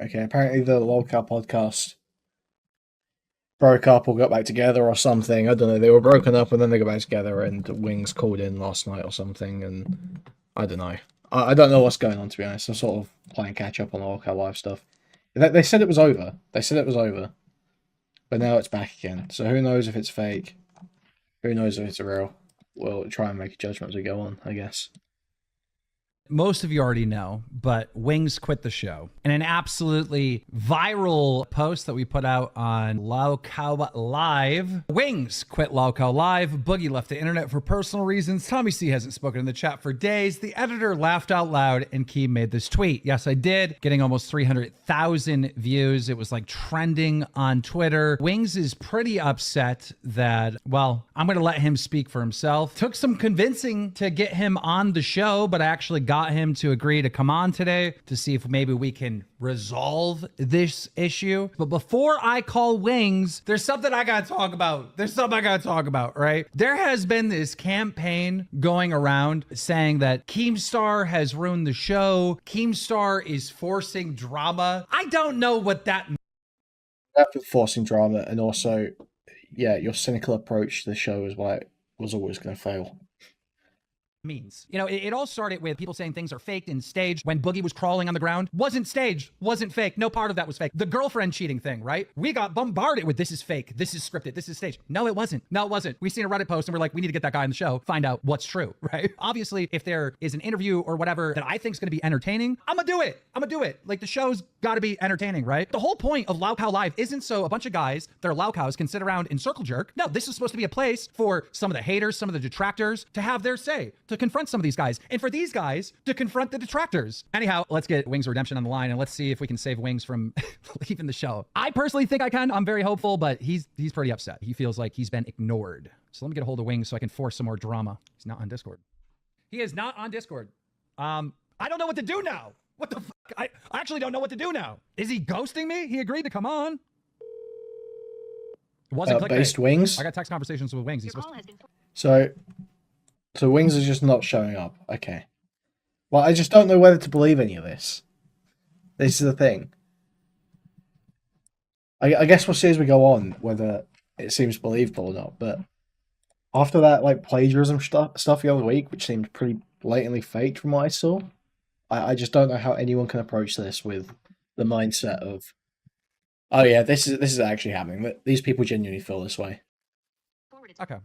Okay, apparently the Lolcow Podcast broke up or got back together or something. I don't know. They were broken up and then they got back together, and Wings called in last night or something, and I don't know. I don't know what's going on, to be honest. I'm sort of playing catch up on the Lolcow Live stuff. They said it was over. They said it was over. But now it's back again. So who knows if it's fake? Who knows if it's real? We'll try and make a judgment as we go on, I guess. Most of you already know, but Wings quit the show. In an absolutely viral post that we put out on Lolcow Live, Wings quit Lolcow Live. Boogie left the internet for personal reasons. Tommy C hasn't spoken in the chat for days. The editor laughed out loud and Keem made this tweet. Yes, I did. Getting almost 300,000 views. It was like trending on Twitter. Wings is pretty upset that, well, I'm going to let him speak for himself. Took some convincing to get him on the show, but I actually got him to agree to come on today to see if maybe we can resolve this issue. But before I call Wings, there's something I gotta talk about. Right? There has been this campaign going around saying that Keemstar has ruined the show. Keemstar is forcing drama. I don't know what that means. After forcing drama, and also, yeah, your cynical approach to the show is why it was always going to fail. You know, it all started with people saying things are faked and staged. When Boogie was crawling on the ground, wasn't staged, wasn't fake. No part of that was fake. The girlfriend cheating thing, right? We got bombarded with this is fake, this is scripted, this is staged. No, it wasn't. We seen a Reddit post and we're like, we need to get that guy on the show, find out what's true, right? Obviously, if there is an interview or whatever that I think is going to be entertaining, I'm gonna do it. Like, the show's got to be entertaining, right? The whole point of Lolcow Live isn't so a bunch of guys that are Lolcows can sit around and circle jerk. No, this is supposed to be a place for some of the haters, some of the detractors to have their say, to confront some of these guys, and for these guys to confront the detractors. Anyhow, let's get Wings Redemption on the line and let's see if we can save Wings from leaving the show. I personally think I can. I'm very hopeful, but he's pretty upset. He feels like he's been ignored. So let me get a hold of Wings so I can force some more drama. He's not on Discord. He is not on Discord. I don't know what to do now. What the fuck? I actually don't know what to do now. Is he ghosting me? He agreed to come on. It wasn't clickbait. Based Wings? I got text conversations with Wings. So Wings is just not showing up. Okay. Well, I just don't know whether to believe any of this. This is the thing. I guess we'll see as we go on whether it seems believable or not. But after that, like, plagiarism stuff the other week, which seemed pretty blatantly faked from what I saw, I just don't know how anyone can approach this with the mindset of, oh yeah, this is actually happening. These people genuinely feel this way. Okay.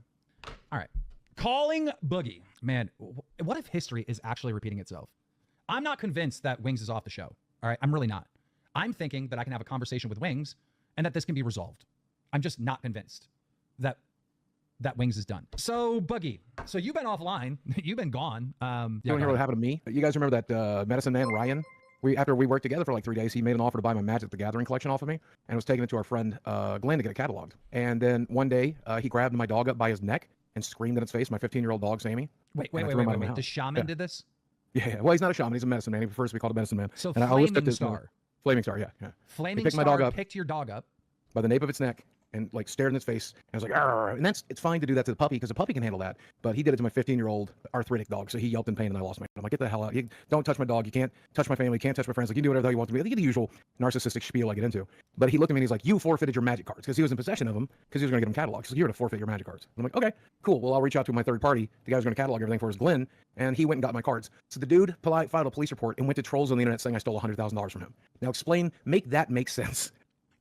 All right. Calling Boogie. Man, what if history is actually repeating itself? I'm not convinced that Wings is off the show. All right. I'm really not. I'm thinking that I can have a conversation with Wings and that this can be resolved. I'm just not convinced that Wings is done. So, Boogie, so you've been offline. You've been gone. You want to hear what happened to me? You guys remember that medicine man, Ryan? After we worked together for like 3 days, he made an offer to buy my Magic the Gathering collection off of me and was taking it to our friend Glenn to get it cataloged. And then one day, he grabbed my dog up by his neck and screamed in its face, my 15-year-old dog, Sammy. Wait. The shaman did this? Yeah. Well, he's not a shaman. He's a medicine man. He prefers to be called a medicine man. So, and Flaming Star. Flaming Star, yeah. Flaming Star picked your dog up by the nape of its neck and like stared in its face and was like, arr! And it's fine to do that to the puppy because the puppy can handle that. But he did it to my 15-year-old arthritic dog, so he yelped in pain and I lost my. I'm like, get the hell out! You don't touch my dog. You can't touch my family. You can't touch my friends. Like, you can do whatever the hell you want to be. The usual narcissistic spiel I get into. But he looked at me and he's like, you forfeited your Magic cards, because he was in possession of them because he was going to get them cataloged. So you're going to forfeit your Magic cards. I'm like, okay, cool. Well, I'll reach out to my third party. The guy who's going to catalog everything for us, Glenn, and he went and got my cards. So the dude filed a police report and went to trolls on the internet saying I stole $100,000 from him. Now make that make sense.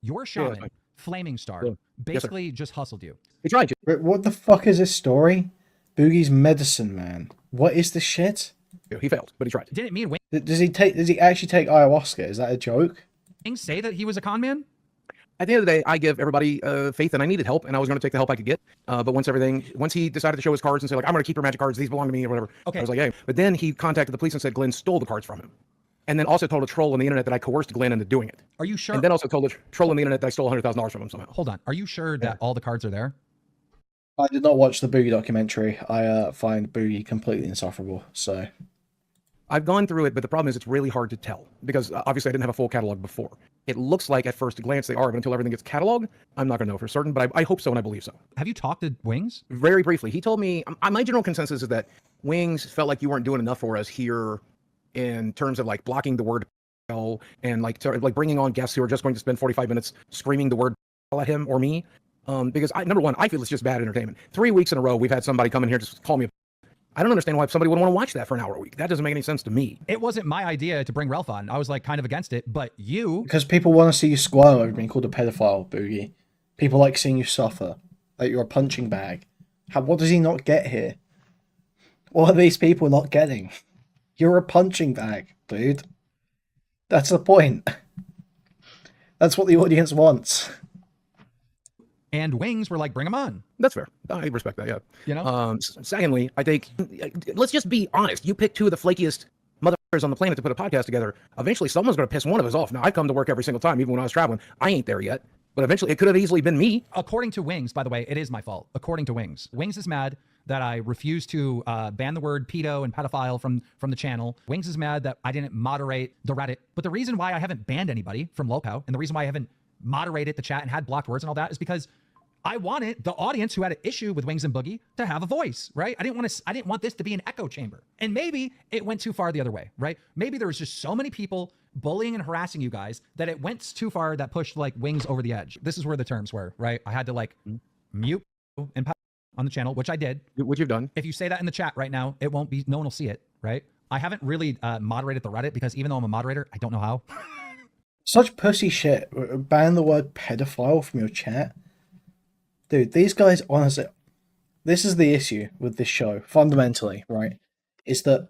Your shaman, Flaming Star, basically just hustled you. He tried to. Wait, what the fuck is this story? Boogie's medicine man. What is this shit? He failed, but he tried. Didn't mean Does he actually take ayahuasca? Is that a joke? Wings say that he was a con man? At the end of the day, I give everybody faith, and I needed help, and I was going to take the help I could get. But once he decided to show his cards and say, like, I'm going to keep your Magic cards, these belong to me, or whatever. Okay. I was like, hey. But then he contacted the police and said Glenn stole the cards from him. And then also told a troll on the internet that I coerced Glenn into doing it. Are you sure? And then also told a troll on the internet that I stole $100,000 from him somehow. Hold on. Are you sure that all the cards are there? I did not watch the Boogie documentary. I find Boogie completely insufferable, so... I've gone through it, but the problem is it's really hard to tell because obviously I didn't have a full catalog before. It looks like at first glance they are, but until everything gets cataloged, I'm not going to know for certain, but I hope so and I believe so. Have you talked to Wings? Very briefly. He told me, my general consensus is that Wings felt like you weren't doing enough for us here in terms of like blocking the word and like sort of like bringing on guests who are just going to spend 45 minutes screaming the word at him or me. Because number one, I feel it's just bad entertainment. 3 weeks in a row, we've had somebody come in here just call me. I don't understand why somebody would want to watch that for an hour a week. That doesn't make any sense to me. It wasn't my idea to bring Ralph on. I was like kind of against it, but you... Because people want to see you squirm over being called a pedophile, Boogie. People like seeing you suffer. Like you're a punching bag. What does he not get here? What are these people not getting? You're a punching bag, dude. That's the point. That's what the audience wants. And Wings were like, bring him on. That's fair. I respect that, yeah. You know? Secondly, I think, let's just be honest. You pick two of the flakiest motherfuckers on the planet to put a podcast together. Eventually, someone's going to piss one of us off. Now, I come to work every single time, even when I was traveling. I ain't there yet. But eventually, it could have easily been me. According to Wings, by the way, it is my fault. According to Wings. Wings is mad that I refused to ban the word pedo and pedophile from the channel. Wings is mad that I didn't moderate the Reddit. But the reason why I haven't banned anybody from Lolcow, and the reason why I haven't moderated the chat and had blocked words and all that, is because I wanted the audience who had an issue with Wings and Boogie to have a voice, right? I didn't want this to be an echo chamber. And maybe it went too far the other way, right? Maybe there was just so many people bullying and harassing you guys that it went too far that pushed like Wings over the edge. This is where the terms were, right? I had to like mute and on the channel, which I did. Which you've done. If you say that in the chat right now, it won't be, no one will see it, right? I haven't really moderated the Reddit because even though I'm a moderator, I don't know how. Such pussy shit. Ban the word pedophile from your chat. Dude, these guys, honestly, this is the issue with this show, fundamentally, right? Is that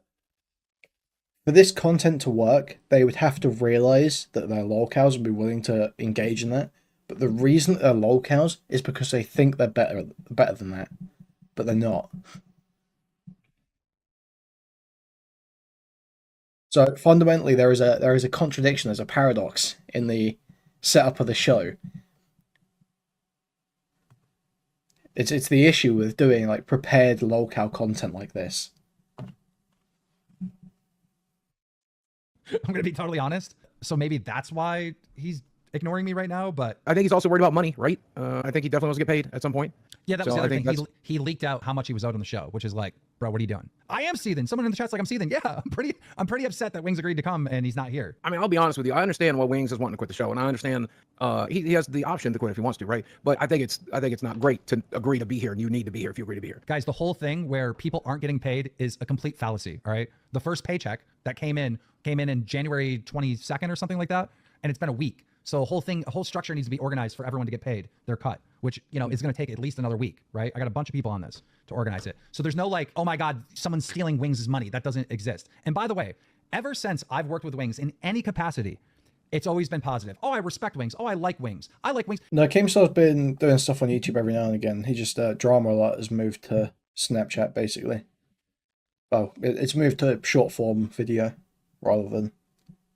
for this content to work, they would have to realize that their lolcows would be willing to engage in that. But the reason that they're lolcows is because they think they're better than that. But they're not. So fundamentally, there is a contradiction, there's a paradox in the setup of the show. It's the issue with doing like prepared lolcow content like this. I'm gonna be totally honest. So maybe that's why he's ignoring me right now, but I think he's also worried about money, right? I think he definitely wants to get paid at some point. yeah, that was So the I other think thing. He leaked out how much he was owed on the show, which is like, bro, what are you doing? I am seething. Someone in the chat's like, I'm seething. Yeah, I'm pretty upset that Wings agreed to come and he's not here. I mean, I'll be honest with you. I understand why Wings is wanting to quit the show, and I understand he has the option to quit if he wants to, right? But I think it's not great to agree to be here, and you need to be here if you agree to be here. Guys, the whole thing where people aren't getting paid is a complete fallacy, all right? The first paycheck that came in January 22nd or something like that, and it's been a week. So a whole structure needs to be organized for everyone to get paid their cut, which, you know, is going to take at least another week, right? I got a bunch of people on this to organize it. So there's no like, oh my God, someone's stealing Wings' money. That doesn't exist. And by the way, ever since I've worked with Wings in any capacity, it's always been positive. Oh, I respect Wings. Oh, I like Wings. I like Wings. No, Keemstar's been doing stuff on YouTube every now and again. He just, drama a lot has moved to Snapchat, basically. Oh, it's moved to short form video rather than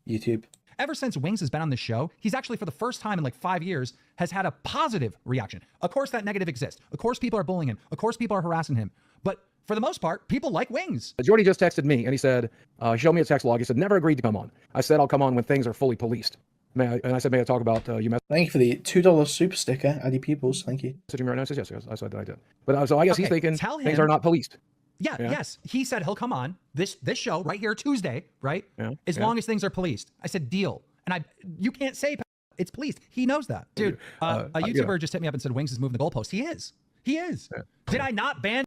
YouTube. Ever since Wings has been on this show, he's actually, for the first time in like 5 years, has had a positive reaction. Of course, that negative exists. Of course, people are bullying him. Of course, people are harassing him. But for the most part, people like Wings. Jordy just texted me, and he said, show me a text log. He said, never agreed to come on. I said, I'll come on when things are fully policed. And I said, may I talk about you Thank you for the $2 super sticker, Addy Peoples. Thank you. messaging me right now? I said, yes, I said that I did. But so I guess Okay, he's thinking tell things him- are not policed. Yeah, yes. He said he'll come on this show right here Tuesday, right? As long as things are policed. I said, deal. And you can't say it's policed. He knows that. Dude, a YouTuber just hit me up and said Wings is moving the goalpost. He is. He is. Yeah. Did I not ban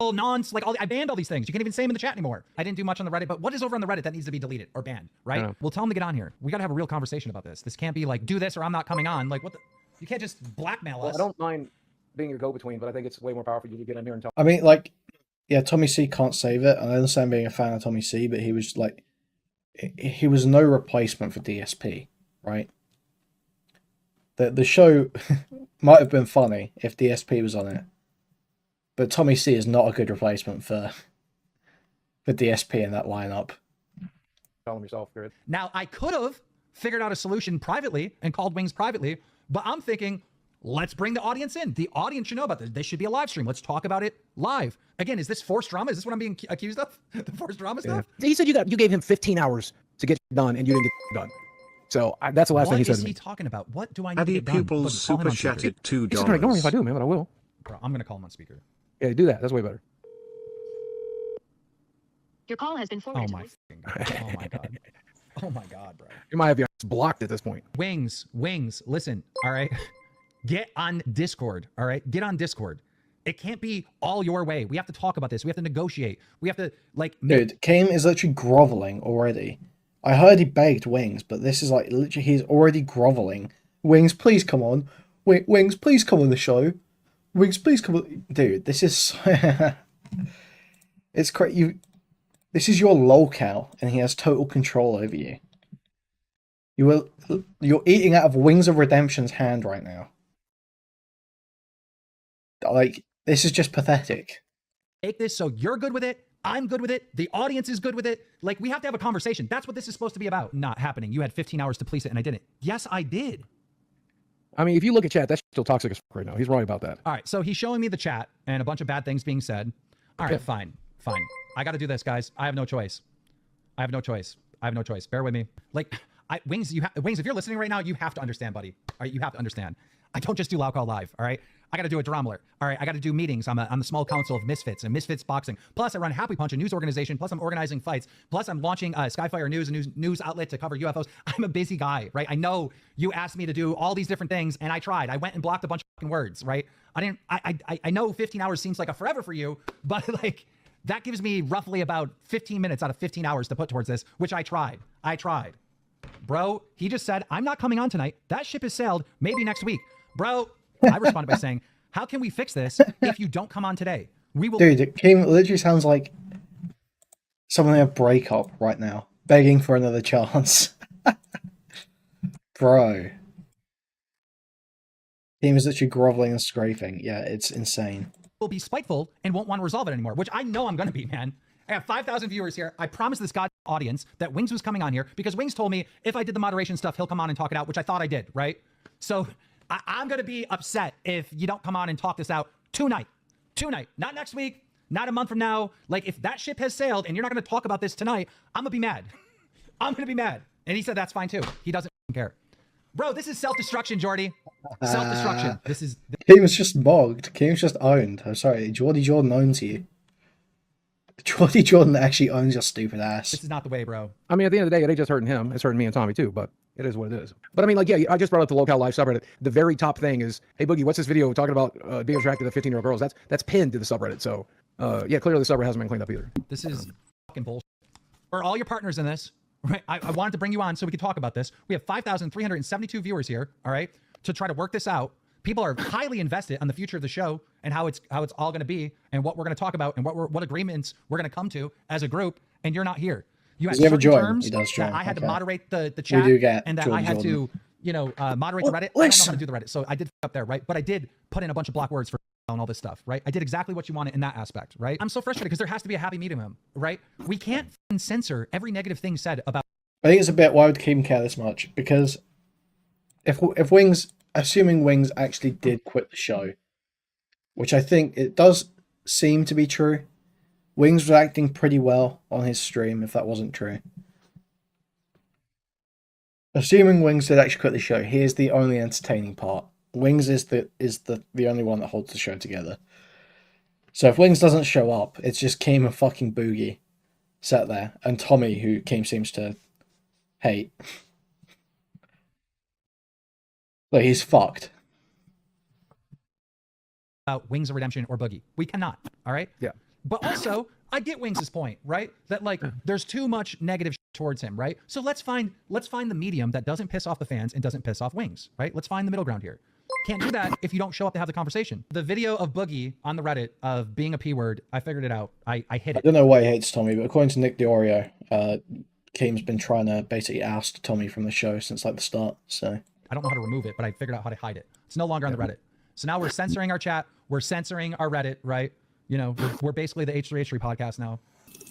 I banned all these things. You can't even say them in the chat anymore. I didn't do much on the Reddit, but what is over on the Reddit that needs to be deleted or banned, right? We'll tell him to get on here. We got to have a real conversation about this. This can't be like, do this or I'm not coming on. Like, what the? You can't just blackmail us. I don't mind being your go-between, but I think it's way more powerful you to get in here and talk. I mean, like, yeah, Tommy C can't save it. And I understand being a fan of Tommy C, but he was like, he was no replacement for DSP, right? The show might have been funny if DSP was on it, but Tommy C is not a good replacement for DSP in that lineup. Tell him yourself, good. Now, I could have figured out a solution privately and called Wings privately, but I'm thinking, let's bring the audience in. The audience should know about this. This should be a live stream. Let's talk about it live. Again, is this forced drama? Is this what I'm being accused of? The forced drama stuff? He said you gave him 15 hours to get done, and you didn't get done. So that's the last thing he said What to is me. he talking about? What do I need Addy to get done? Pupils Look, call him super on speaker. chatted $2. He's just gonna ignore me if I do, man, but I will. Bro, I'm going to call him on speaker. Yeah, do that. That's way better. Your call has been Oh forwarded. my fucking God. Oh my God. Oh my God, bro. You might have your ass blocked at this point. Wings, listen, all right? Get on Discord, all right? Get on Discord. It can't be all your way. We have to talk about this. We have to negotiate. We have to, like... Dude, Keem is literally groveling already. I heard he begged Wings, but this is like, literally, he's already groveling. Wings, please come on. Wings, please come on the show. Wings, please come on. Dude, this is... it's crazy. This is your Lolcow, and he has total control over you. You're eating out of Wings of Redemption's hand right now. Like, this is just pathetic. Make this so you're good with it. I'm good with it. The audience is good with it. Like, we have to have a conversation. That's what this is supposed to be about. Not happening. You had 15 hours to police it, and I didn't. Yes, I did. I mean, if you look at chat, that's still toxic as fuck right now. He's right about that. All right, so he's showing me the chat and a bunch of bad things being said. All right, fine. I got to do this, guys. I have no choice. Bear with me. Like, Wings, Wings, if you're listening right now, you have to understand, buddy. All right, you have to understand. I don't just do Lolcow Live, all right? I got to do a drama alert. All right, I got to do meetings. I'm the small council of Misfits and Misfits Boxing. Plus, I run Happy Punch, a news organization. Plus, I'm organizing fights. Plus, I'm launching Skyfire News, a news outlet to cover UFOs. I'm a busy guy, right? I know you asked me to do all these different things, and I tried. I went and blocked a bunch of fucking words, right? I know 15 hours seems like a forever for you, but like, that gives me roughly about 15 minutes out of 15 hours to put towards this, which I tried. Bro, he just said, I'm not coming on tonight. That ship has sailed. Maybe next week. Bro, I responded by saying, how can we fix this if you don't come on today? We will. Dude, it literally sounds like someone in a breakup right now, begging for another chance. Bro. Keem is literally groveling and scraping. Yeah, it's insane. Will be spiteful and won't want to resolve it anymore, which I know I'm going to be, man. I have 5,000 viewers here. I promised this god audience that Wings was coming on here because Wings told me if I did the moderation stuff, he'll come on and talk it out, which I thought I did, right? So I'm going to be upset if you don't come on and talk this out tonight, not next week, not a month from now. Like, if that ship has sailed and you're not going to talk about this tonight, I'm going to be mad. And he said that's fine too. He doesn't care. Bro, this is self-destruction, Jordy. Self-destruction. This is... Keem was just mogged. Keem was just owned. I'm sorry. Jordy Jordan owns you. Jordy Jordan actually owns your stupid ass. This is not the way, bro. I mean, at the end of the day, it ain't just hurting him. It's hurting me and Tommy too, but it is what it is. But I mean, like, yeah, I just brought up the Lolcow Live subreddit. The very top thing is, hey, Boogie, what's this video talking about being attracted to 15-year-old girls? That's pinned to the subreddit. So, yeah, clearly the subreddit hasn't been cleaned up either. This is fucking bullshit. For all your partners in this, right? I wanted to bring you on so we could talk about this. We have 5,372 viewers here, all right, to try to work this out. People are highly invested on the future of the show and how it's all going to be and what we're going to talk about and what agreements we're going to come to as a group. And you're not here. You had certain terms that I had to moderate the chat and that I had to, moderate the Reddit. I don't know how to do the Reddit, so I did up there, right? But I did put in a bunch of block words for and all this stuff, right? I did exactly what you wanted in that aspect, right? I'm so frustrated because there has to be a happy medium, right? We can't censor every negative thing said about. I think it's a bit, why would Keem care this much? Because if Wings, assuming Wings actually did quit the show, which I think it does seem to be true, Wings was acting pretty well on his stream, if that wasn't true. Assuming Wings did actually quit the show, he is the only entertaining part. Wings is the only one that holds the show together. So if Wings doesn't show up, it's just Keem and fucking Boogie sat there, and Tommy, who Keem seems to hate. Like, he's fucked. Wings of Redemption or Boogie. We cannot, all right? Yeah. But also, I get Wings' point, right? That, like, there's too much negative towards him, right? So let's find the medium that doesn't piss off the fans and doesn't piss off Wings, right? Let's find the middle ground here. Can't do that if you don't show up to have the conversation. The video of Boogie on the Reddit of being a P-word, I figured it out. I hit it. I don't know why he hates Tommy, but according to Nick DeOrio, Keem's been trying to basically oust Tommy from the show since, like, the start, so... I don't know how to remove it, but I figured out how to hide it. It's no longer on the Reddit. So now we're censoring our chat. We're censoring our Reddit, right? You know, we're basically the H3H3 podcast now.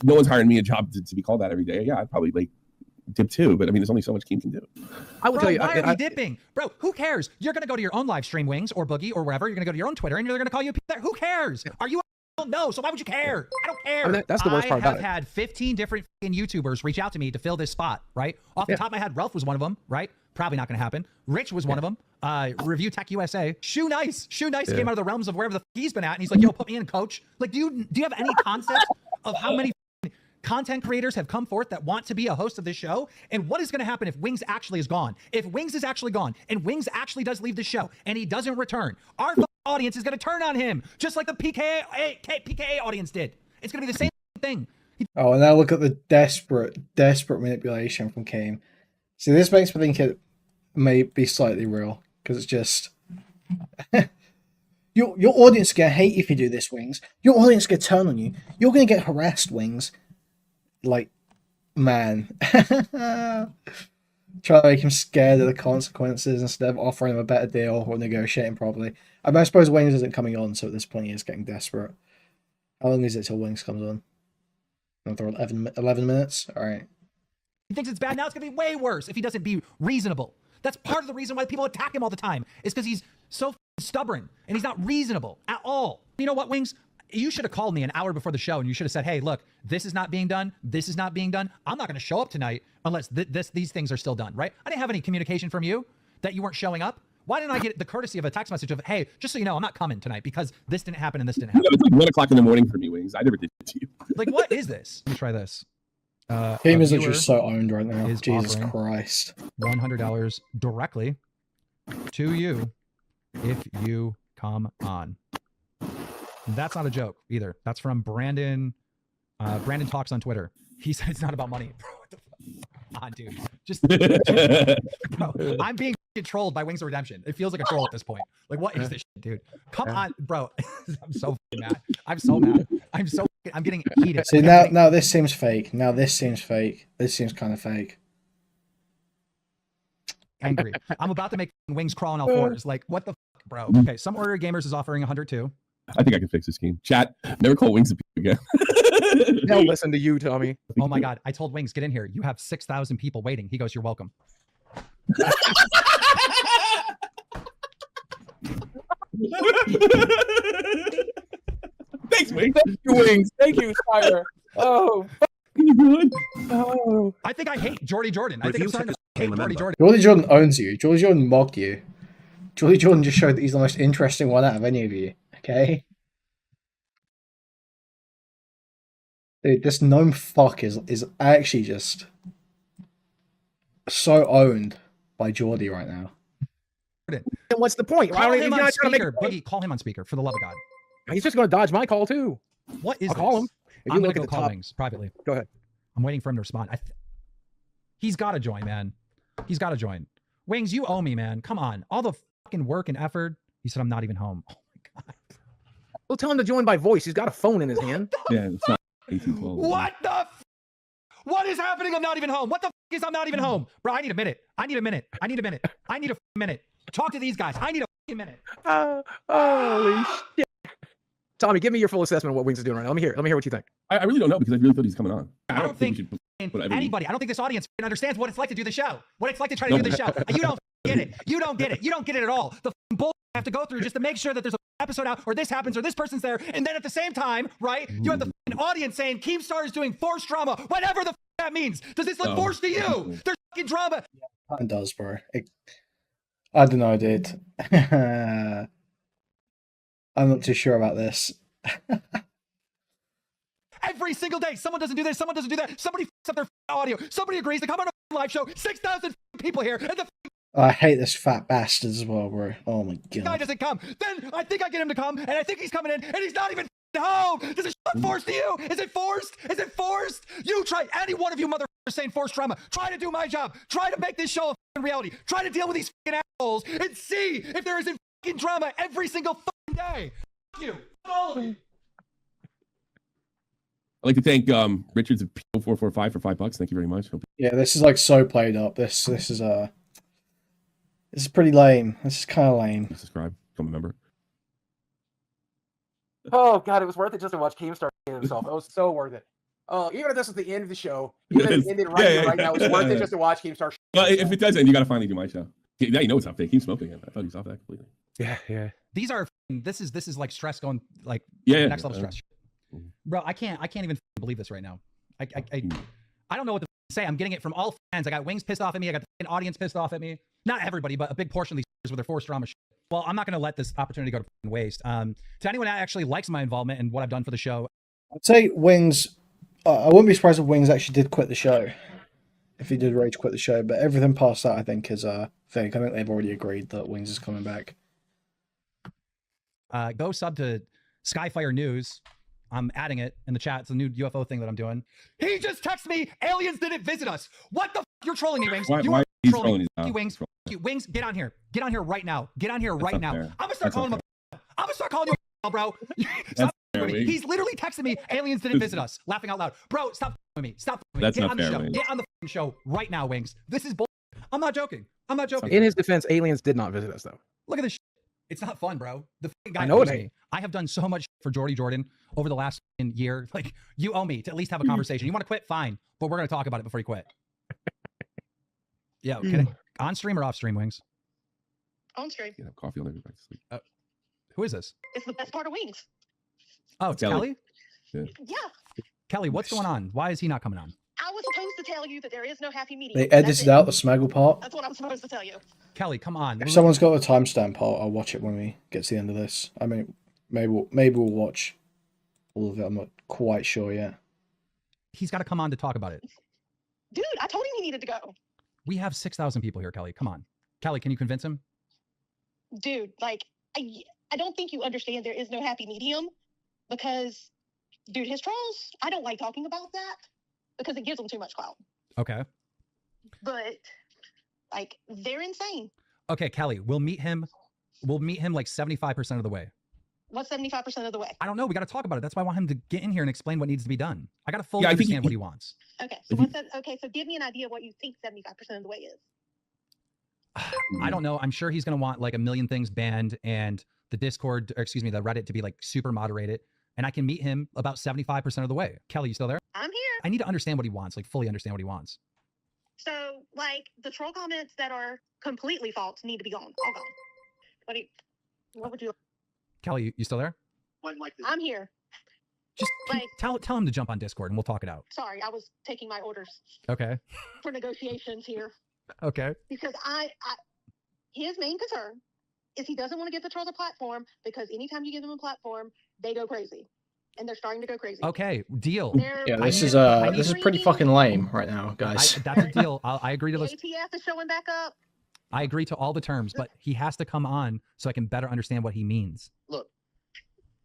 No one's hiring me a job to be called that every day. Yeah, I'd probably like dip too, but I mean, there's only so much Keem can do. I will tell you. Why are we dipping? Bro, who cares? You're going to go to your own live stream, Wings or Boogie or wherever. You're going to go to your own Twitter and you're going to call you there. Who cares? Are you? No, so why would you care? I don't care. I mean, that's the worst part about it. I have had 15 different YouTubers reach out to me to fill this spot, right? Off the top of my head, Ralph was one of them, right? Probably not going to happen. Rich was one of them. Review Tech USA. Shoe Nice came out of the realms of wherever the he's been at, and he's like, "Yo, put me in, coach." Like, do you have any concept of how many content creators have come forth that want to be a host of this show. And what is going to happen if Wings actually is gone? If Wings is actually gone and Wings actually does leave the show and he doesn't return, our audience is going to turn on him, just like the PKA audience did. It's going to be the same thing. Oh, and now look at the desperate manipulation from Keem. See, this makes me think it may be slightly real, because it's just your audience is gonna hate you if you do this, Wings. Your audience is gonna turn on you. You're gonna get harassed, Wings. Like, man. Try to make him scared of the consequences instead of offering him a better deal or negotiating properly. I suppose Wings isn't coming on, so at this point he is getting desperate. How long is it till Wings comes on? Another 11 minutes? Alright. He thinks it's bad. Now it's going to be way worse if he doesn't be reasonable. That's part of the reason why people attack him all the time, is because he's so stubborn and he's not reasonable at all. You know what, Wings? You should have called me an hour before the show and you should have said, hey, look, this is not being done. This is not being done. I'm not going to show up tonight unless these things are still done, right? I didn't have any communication from you that you weren't showing up. Why didn't I get the courtesy of a text message of, hey, just so you know, I'm not coming tonight because this didn't happen and this didn't happen? It's like 1 o'clock in the morning for me, Wings. I never did it to you. Like, what is this? Let me try this. Keem is literally so owned right now. Jesus Christ. $100 directly to you if you come on. That's not a joke either. That's from Brandon. Brandon Talks on Twitter. He said it's not about money. Bro, what the fuck? On, dude. Just bro, I'm being controlled by Wings of Redemption. It feels like a troll at this point. Like, what is this shit, dude? Come on, bro. I'm so mad. I'm so mad. I'm getting heated. See, now this seems fake. Now this seems fake. This seems kind of fake. Angry. I'm about to make Wings crawl on all fours. Like, what the fuck, bro? Okay, some Order Gamers is offering 102. I think I can fix this game. Chat, never call Wings again. They'll listen to you, Tommy. Oh my God. I told Wings, get in here. You have 6,000 people waiting. He goes, you're welcome. Thanks, Wings. Thank you, Wings. Thank you, Spider. Oh, You good? oh. I think I hate Jordy Jordan. I think I'm starting to hate Jordy Jordan. Jordy Jordan owns you. Jordy Jordan mocked you. Jordy Jordan just showed that he's the most interesting one out of any of you. Okay? Dude, this gnome fuck is actually just so owned by Jordy right now. And what's the point? Call him on He's not gonna make speaker. a point. Boogie, call him on speaker, for the love of God. He's just going to dodge my call too. What is I'll call him. If I'm you going look to at go the call top, Wings privately. go ahead. I'm waiting for him to respond. He's got to join, man. He's got to join. Wings, you owe me, man. Come on. All the fucking work and effort. He said, I'm not even home. Oh my God. We'll tell him to join by voice. He's got a phone in his hand. Yeah, it's not 1812. What the What is happening? I'm not even home. What the is I'm not even home? Bro, I need a minute. I need a minute. I need a minute. I need a minute. Talk to these guys. I need a minute. Holy shit. Tommy, give me your full assessment of what Wings is doing right now. Let me hear what you think. I really don't know because I really thought he's coming on. I don't think we should put anybody, I don't think this audience understands what it's like to do the show. What it's like to try to do the show. You don't get it. You don't get it. You don't get it at all. The bull I have to go through just to make sure that there's an episode out or this happens or this person's there. And then at the same time, right, you have the audience saying Keemstar is doing forced drama, whatever the that means. Does this look forced to you? There's fucking drama. Yeah, it does, bro. I don't know, dude. I'm not too sure about this. Every single day, someone doesn't do this, someone doesn't do that, somebody fucks up their audio, somebody agrees to come on a live show, 6,000 people here, and the I hate this fat bastard as well, bro. Oh my guy God. doesn't come. Then I think I get him to come, and I think he's coming in, and he's not even home. Does it look forced to you? Is it forced? Is it forced? You try, any one of you motherfuckers saying forced drama, try to do my job. Try to make this show a reality. Try to deal with these fucking assholes and see if there isn't fucking drama every single fucking day. Fuck you. All of you. I'd like to thank Richards of P445 for $5. Thank you very much. Yeah, this is like so played up. This is pretty lame. This is kind of lame. Subscribe, become a member. Oh God, it was worth it just to watch Keemstar hate himself. It was so worth it. Even if this was the end of the show, even if it ended right now, it's worth it just to watch Keemstar. Well, if it doesn't, you got to finally do my show. Now you know it's not fake. Keep smoking it. I thought he was off that completely. Yeah. These are this is like stress going like next level stress. Bro, I can't even believe this right now. I don't know what to say. I'm getting it from all fans. I got Wings pissed off at me. I got the audience pissed off at me. Not everybody, but a big portion of these with their forced drama shit. Well, I'm not going to let this opportunity go to waste. To anyone that actually likes my involvement and what I've done for the show, I'd say Wings I wouldn't be surprised if Wings actually did quit the show. If he did rage quit the show, but everything past that, I think, is fake. I think they've already agreed that Wings is coming back. Go sub to Skyfire News. I'm adding it in the chat. It's a new UFO thing that I'm doing. He just texted me. Aliens didn't visit us. What the f? You're trolling me, Wings. Why You are he's trolling me. trolling? You, Wings. You, Wings, get on here. Get on here right now. Get on here right now. fair. I'm gonna start That's calling not him. I'm gonna start calling you, bro. That's fair, with me. Wings. He's literally texting me. Aliens didn't visit us. Laughing out loud, bro. Stop with me. Stop with me. That's Get not on the fair, show. Wings. Get on the show right now, Wings. This is bull. I'm not joking. I'm not joking. In his defense, aliens did not visit us though. Look at this. It's not fun, bro. The guy I know it owes ain't. me. I have done so much for Jordy Jordan over the last year. Like, you owe me to at least have a conversation. You want to quit? Fine. But we're going to talk about it before you quit. Yeah. Okay. On stream or off stream, Wings? On stream. You have coffee on every back to sleep. Who is this? It's the best part of Wings. Oh, it's Kelly. Kelly? Yeah. Kelly, what's going on? Why is he not coming on? I was supposed to tell you that there is no happy medium. They That's edited it. out the Smaggle part. That's what I'm supposed to tell you. Kelly, come on. If someone's got a timestamp, I'll watch it when we get to the end of this. I mean, maybe we'll watch all of it. I'm not quite sure yet. He's got to come on to talk about it. Dude, I told him he needed to go. We have 6,000 people here, Kelly. Come on. Kelly, can you convince him? Dude, like, I don't think you understand there is no happy medium because, dude, his trolls, I don't like talking about that because it gives them too much clout. Okay. But, like, they're insane. Okay, Kelly, we'll meet him. We'll meet him like 75% of the way. What's 75% of the way? I don't know. We got to talk about it. That's why I want him to get in here and explain what needs to be done. I got to fully Yeah, I think understand what he wants. Okay, so what's that? Okay, so give me an idea of what you think 75% of the way is. I don't know. I'm sure he's going to want like a million things banned and the Discord, or excuse me, the Reddit to be like super moderated. And I can meet him about 75% of the way. Kelly, you still there? I'm here. I need to understand what he wants, like fully understand what he wants. So, like, the troll comments that are completely false need to be gone. All gone. What would you? Kelly, you still there? I'm here. Just Like- tell him to jump on Discord and we'll talk it out. Sorry, I was taking my orders Okay. for negotiations here Okay. because his main concern is he doesn't want to give the trolls a platform because anytime you give them a platform, they go crazy, and they're starting to go crazy. Okay. Deal. Yeah, I this need- is I need- this is pretty fucking lame right now, guys. That's a deal. I agree to The those. ATF is showing back up. I agree to all the terms, but he has to come on so I can better understand what he means. Look,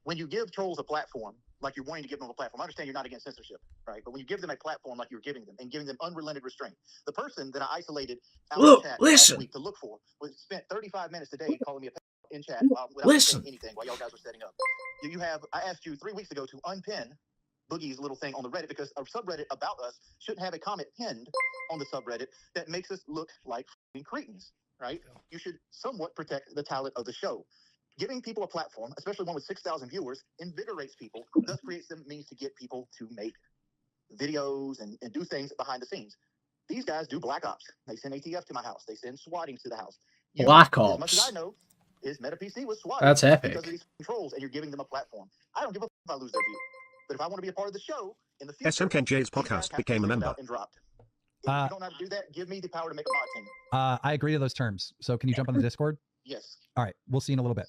when you give trolls a platform, like you're wanting to give them a platform, I understand you're not against censorship, right? But when you give them a platform like you're giving them and giving them unrelented restraint, the person that I isolated out Look, of the chat listen. last week to look for was spent 35 minutes today calling me a in chat without Listen. saying anything while y'all guys were setting up. I asked you 3 weeks ago to unpin Boogie's little thing on the Reddit because a subreddit about us shouldn't have a comment pinned on the subreddit that makes us look like f***ing cretins, right? You should somewhat protect the talent of the show. Giving people a platform, especially one with 6,000 viewers, invigorates people, thus creates the means to get people to make videos and do things behind the scenes. These guys do black ops. They send ATF to my house. They send swatting to the house. Black As much as Ops. I know, is MetaPC was swatted. That's epic. Because of these controls, and you're giving them a platform. I don't give a f if I lose their view. But if I want to be a part of the show in the future, SMKJ's these guys podcast have to became a be member. out and dropped. If you don't know how to do that, give me the power to make a mod team. I agree to those terms. So can you jump on the Discord? Yes. All right. We'll see you in a little bit.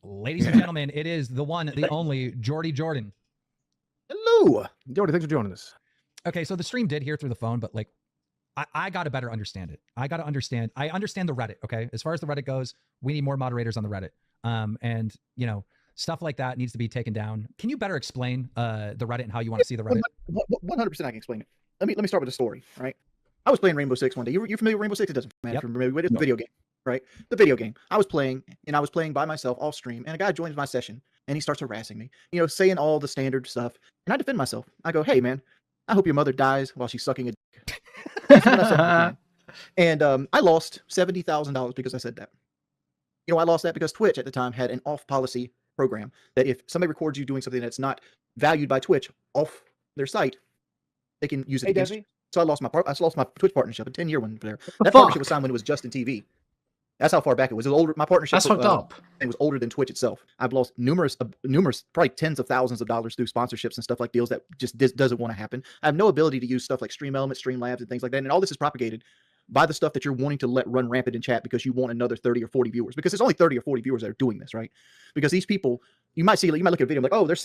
Ladies and gentlemen, it is the one, the only Jordy Jordan. Hello, Jordy. Thanks for joining us. Okay, so the stream did hear through the phone, but like, I got to better understand it. I understand the Reddit. Okay, as far as the Reddit goes, we need more moderators on the Reddit. And you know, stuff like that needs to be taken down. Can you better explain the Reddit and how you want to see the Reddit? 100% I can explain it. Let me start with the story, right? I was playing Rainbow Six one day. You familiar with Rainbow Six? It doesn't matter Yep. if you're familiar with it. It's a video game, right? The video game. I was playing by myself off stream, and a guy joins my session, and he starts harassing me, saying all the standard stuff. And I defend myself. I go, hey, man, I hope your mother dies while she's sucking a dick. That's what I said to the man. And I lost $70,000 because I said that. I lost that because Twitch at the time had an off policy program that if somebody records you doing something that's not valued by Twitch off their site, they can use it against you. So I lost my Twitch partnership, a 10-year one there. That partnership was signed when it was Justin TV. That's how far back it was. It was older. My partnership That's fucked up. It was older than Twitch itself. I've lost numerous, probably tens of thousands of dollars through sponsorships and stuff like deals that just doesn't want to happen. I have no ability to use stuff like Stream Elements, Streamlabs, and things like that. And all this is propagated by the stuff that you're wanting to let run rampant in chat because you want another 30 or 40 viewers. Because it's only 30 or 40 viewers that are doing this, right? Because these people, you might look at a video like, oh, they're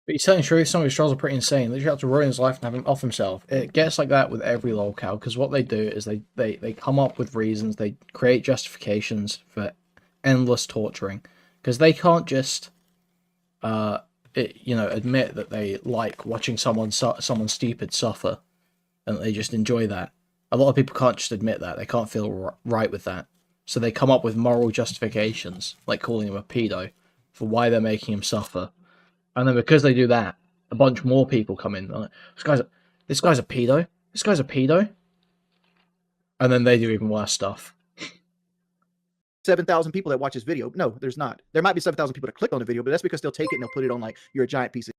But he's telling the truth, some of his trolls are pretty insane. They just have to ruin his life and have him off himself. It gets like that with every lolcow, because what they do is they come up with reasons, they create justifications for endless torturing. Because they can't just admit that they like watching someone stupid suffer, and they just enjoy that. A lot of people can't just admit that. They can't feel right with that. So they come up with moral justifications, like calling him a pedo, for why they're making him suffer. And then because they do that, a bunch more people come in. Like, this guy's a pedo. This guy's a pedo. And then they do even worse stuff. 7,000 people that watch this video. No, there's not. There might be 7,000 people that click on the video, but that's because they'll take it and they'll put it on like, you're a giant piece of,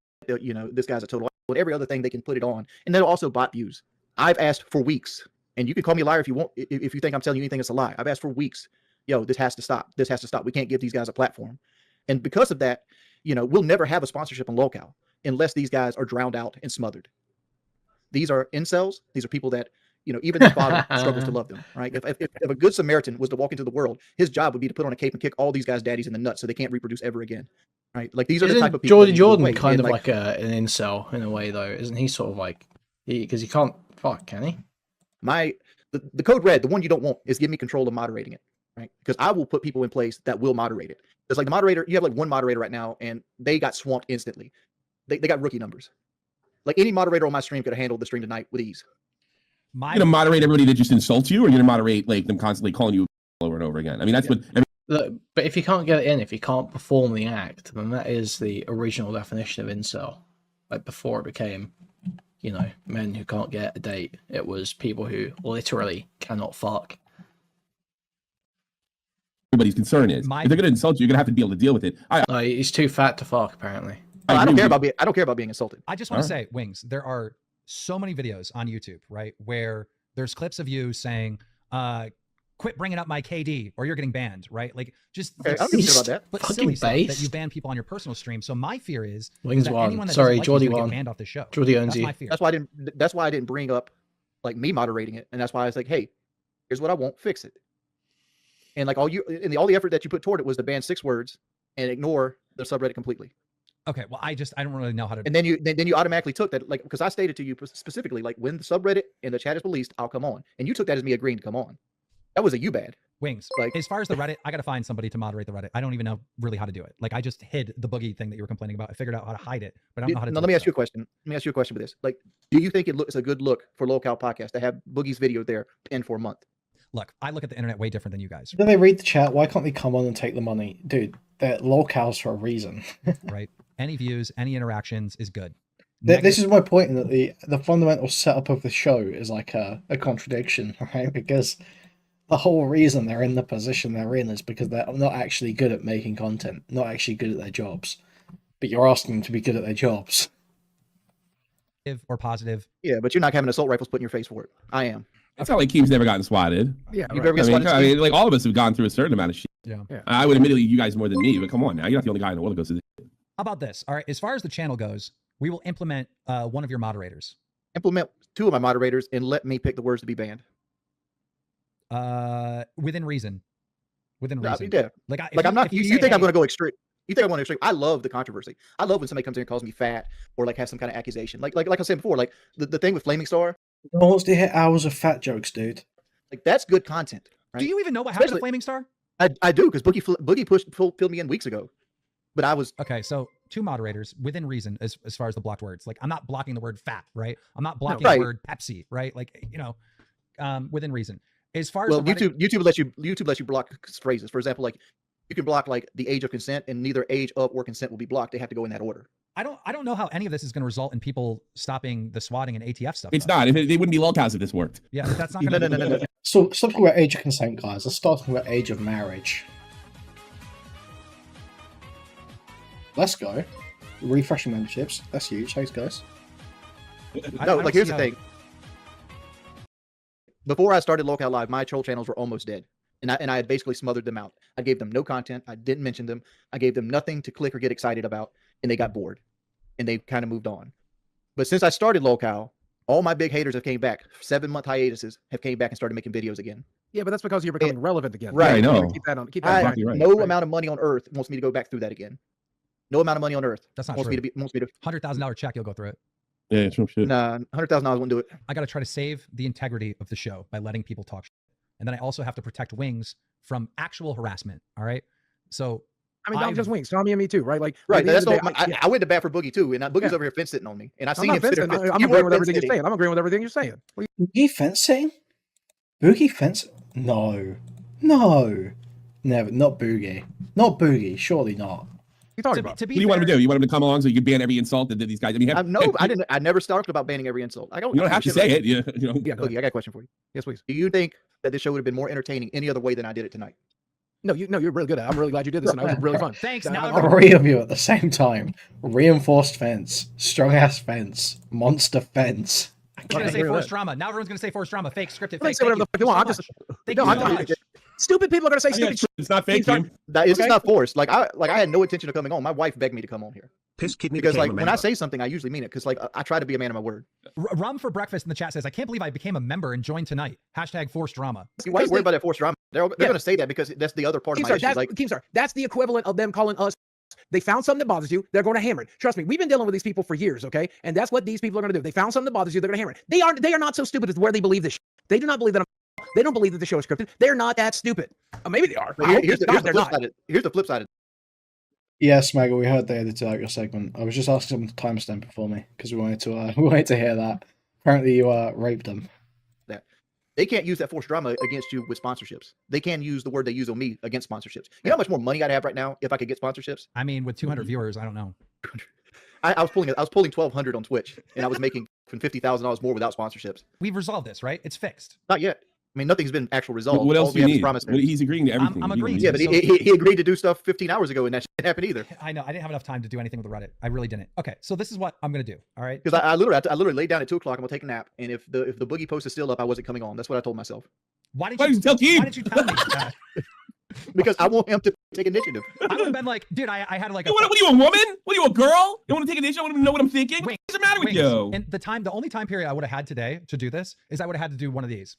this guy's a total, but every other thing they can put it on. And they'll also bot views. I've asked for weeks, and you can call me a liar if you want, if you think I'm telling you anything that's a lie. I've asked for weeks. This has to stop. This has to stop. We can't give these guys a platform. And because of that, we'll never have a sponsorship on Lolcow unless these guys are drowned out and smothered. These are incels. These are people that, even their father struggles to love them, right? If a good Samaritan was to walk into the world, his job would be to put on a cape and kick all these guys' daddies in the nuts so they can't reproduce ever again, right? Like these are the type of people. Jordan kind of like an incel in a way, though, isn't he? Sort of like, because he can't fuck, can he? The code red, the one you don't want, is give me control of moderating it, right? Because I will put people in place that will moderate it. It's like the moderator, you have like one moderator right now, and they got swamped instantly. They got rookie numbers. Like any moderator on my stream could have handled the stream tonight with ease. You're gonna moderate everybody that just insults you, or you're gonna moderate like them constantly calling you over and over again? I mean, that's what. Look, but if you can't get it in, if you can't perform the act, then that is the original definition of incel. Like before it became, men who can't get a date. It was people who literally cannot fuck. Everybody's concern is if they're gonna insult you, you're gonna have to be able to deal with it. He's too fat to fuck, apparently. I don't care about being insulted. I just want to say, Wings, there are so many videos on YouTube, right, where there's clips of you saying, quit bringing up my KD or you're getting banned, right? Like just I don't care about that. But silly stuff that you ban people on your personal stream. So my fear is Wings that won. anyone that Sorry, like Jordy get won. banned off the show. Jordy owns That's you. my fear. That's why I didn't bring up like me moderating it, and that's why I was like, hey, here's what I want, fix it. And like all the effort that you put toward it was to ban 6 words and ignore the subreddit completely. Okay, well, I don't really know how to. And then you automatically took that, like, because I stated to you specifically, like, when the subreddit and the chat is released, I'll come on, and you took that as me agreeing to come on. That was a you bad. Wings. Like, as far as the Reddit, I got to find somebody to moderate the Reddit. I don't even know really how to do it. Like, I just hid the boogie thing that you were complaining about. I figured out how to hide it, but I don't know how to. Now, let me ask you a question. Let me ask you a question with this. Like, do you think it's a good look for Lolcow Podcast to have Boogie's video there pinned for a month? Look, I look at the internet way different than you guys. Then they read the chat. Why can't they come on and take the money, dude? They're lolcows for a reason. Right. Any views, any interactions is good. This is my point in that the fundamental setup of the show is like a contradiction, right? Because the whole reason they're in the position they're in is because they're not actually good at making content, not actually good at their jobs. But you're asking them to be good at their jobs. Or positive. Yeah, but you're not having assault rifles put in your face for it. I am. It's not like Keem's never gotten swatted. Yeah, You've ever gotten swatted? I mean, like all of us have gone through a certain amount of shit. Yeah. I would admittedly you guys more than me, but come on now, you're not the only guy in the world that goes through this. How about this? All right. As far as the channel goes, we will implement one of your moderators. Implement 2 of my moderators and let me pick the words to be banned. Within reason. Within reason. Yeah. Like I'm not. You think I'm going to go extreme? You think I'm going to extreme? I love the controversy. I love when somebody comes in and calls me fat or like has some kind of accusation. Like I said before, like the thing with Flaming Star. No one wants to hear hours of fat jokes, dude. Like that's good content. Right? Do you even know what happened to Flaming Star? I do, because Boogie filled me in weeks ago. But I was okay. So 2 moderators within reason as far as the blocked words. Like I'm not blocking the word fat, right? I'm not blocking the word Pepsi, right? Like within reason. As far as YouTube lets you block phrases. For example, like you can block like the age of consent, and neither age of or consent will be blocked. They have to go in that order. I don't know how any of this is going to result in people stopping the swatting and ATF stuff. It's not. They wouldn't be lolcows if this worked. Yeah, that's not going to. No. So stop talking about age of consent, guys. Let's start talking about age of marriage. Let's go. Refreshing memberships. That's huge. Thanks, guys. No, like here's the thing. Before I started Lolcow Live, my troll channels were almost dead. And I had basically smothered them out. I gave them no content. I didn't mention them. I gave them nothing to click or get excited about. And they got bored. And they kind of moved on. But since I started Lolcow, all my big haters have came back. 7-month hiatuses have came back and started making videos again. Yeah, but that's because you're becoming relevant again. Right. I know. Keep that on. Keep that in mind. No amount of money on earth wants me to go back through that again. No amount of money on earth That's not wants true. wants me to. $100,000 check, you'll go through it. Yeah, it's some shit. Nah, $100,000 wouldn't do it. I got to try to save the integrity of the show by letting people talk shit. And then I also have to protect Wings from actual harassment. All right. So I mean, not just Wings, Tommy and me too, right? Like, Right. at the That's end all. of the day, I went to bat for Boogie too, and Boogie's Yeah. over here fence sitting on me, and I've I'm seen not him sit there. fencing. I'm You agreeing were with everything fence you're saying. I'm agreeing with everything you're saying. What are Boogie fencing? Boogie fence? No. No. Never. Not Boogie. Not Boogie. Surely not. you talking about? to be What do you want him to fair- do? You want him to come along so you can ban every insult that these guys? I mean, No, I didn't. I never talked about banning every insult. I don't. You don't have to say it. You know. Yeah, go ahead. Boogie, I got a question for you. Yes, please. Do you think that this show would have been more entertaining any other way than I did it tonight? No, you're really good at it. I'm really glad you did this, and that was really fun. Thanks. Yeah, Now I'm- Three of you at the same time. Reinforced fence. Strong ass fence. Monster fence. I'm going to agree say with forced that. drama. Now everyone's going to say forced drama. Fake, scripted, They fake. say whatever the fuck you want. I'm just Thank no, you I'm so not- much. stupid people are gonna say Yeah, stupid shit. it's not fake, Keemstar- Keem. That it's Okay. just not forced. Like I had no intention of coming on. My wife begged me to come on here Piss Kidney because, became like, a when I member. say something, I usually mean it. Because, like, I try to be a man of my word. Rum for breakfast in the chat says, I can't believe I became a member and joined tonight. Hashtag forced drama. See, why are you worried about that forced drama? They're Yeah. going to say that because that's the other part of my Keemstar, issue. that's, Like, Keemstar, that's the equivalent of them calling us. They found something that bothers you. They're going to hammer it. Trust me, we've been dealing with these people for years, okay? And that's what these people are going to do. They found something that bothers you. They're going to hammer it. They are not so stupid as where they believe this. They do not believe that. They don't believe that the show is scripted. They're not that stupid. Maybe they are. but I hope here's the they're flip not. side. Here's the flip side. Yes, Maggie, we heard they edited out your segment. I was just asking them to timestamp it for me because we wanted to hear that. Apparently, you raped them. They can't use that forced drama against you with sponsorships. They can use the word they use on me against sponsorships. You know how much more money I'd have right now if I could get sponsorships? I mean, with 200 viewers, I don't know. I was pulling 1,200 on Twitch, and I was making $50,000 more without sponsorships. We've resolved this, right? It's fixed. Not yet. I mean, nothing's been actual resolved. What All else we do you have is need? promissory. He's agreeing to everything. I'm that you agreeing want. to Yeah, but So- he agreed to do stuff 15 hours ago, and that didn't happen either. I know. I didn't have enough time to do anything with the Reddit. I really didn't. Okay, so this is what I'm going to do. All right. Because I literally laid down at 2 o'clock. I'm gonna take a nap, and if the Boogie post is still up, I wasn't coming on. That's what I told myself. Why Why didn't didn't you you tell Keem? Why didn't you tell me that? Because I want him to take initiative. I would have been like, dude, I had like Hey, what are you, a woman? What are you, a girl? You want to take a dish? I want to know what I'm thinking? Wings, What's the matter with Wings. you? And the only time period I would have had today to do this is I would have had to do one of these.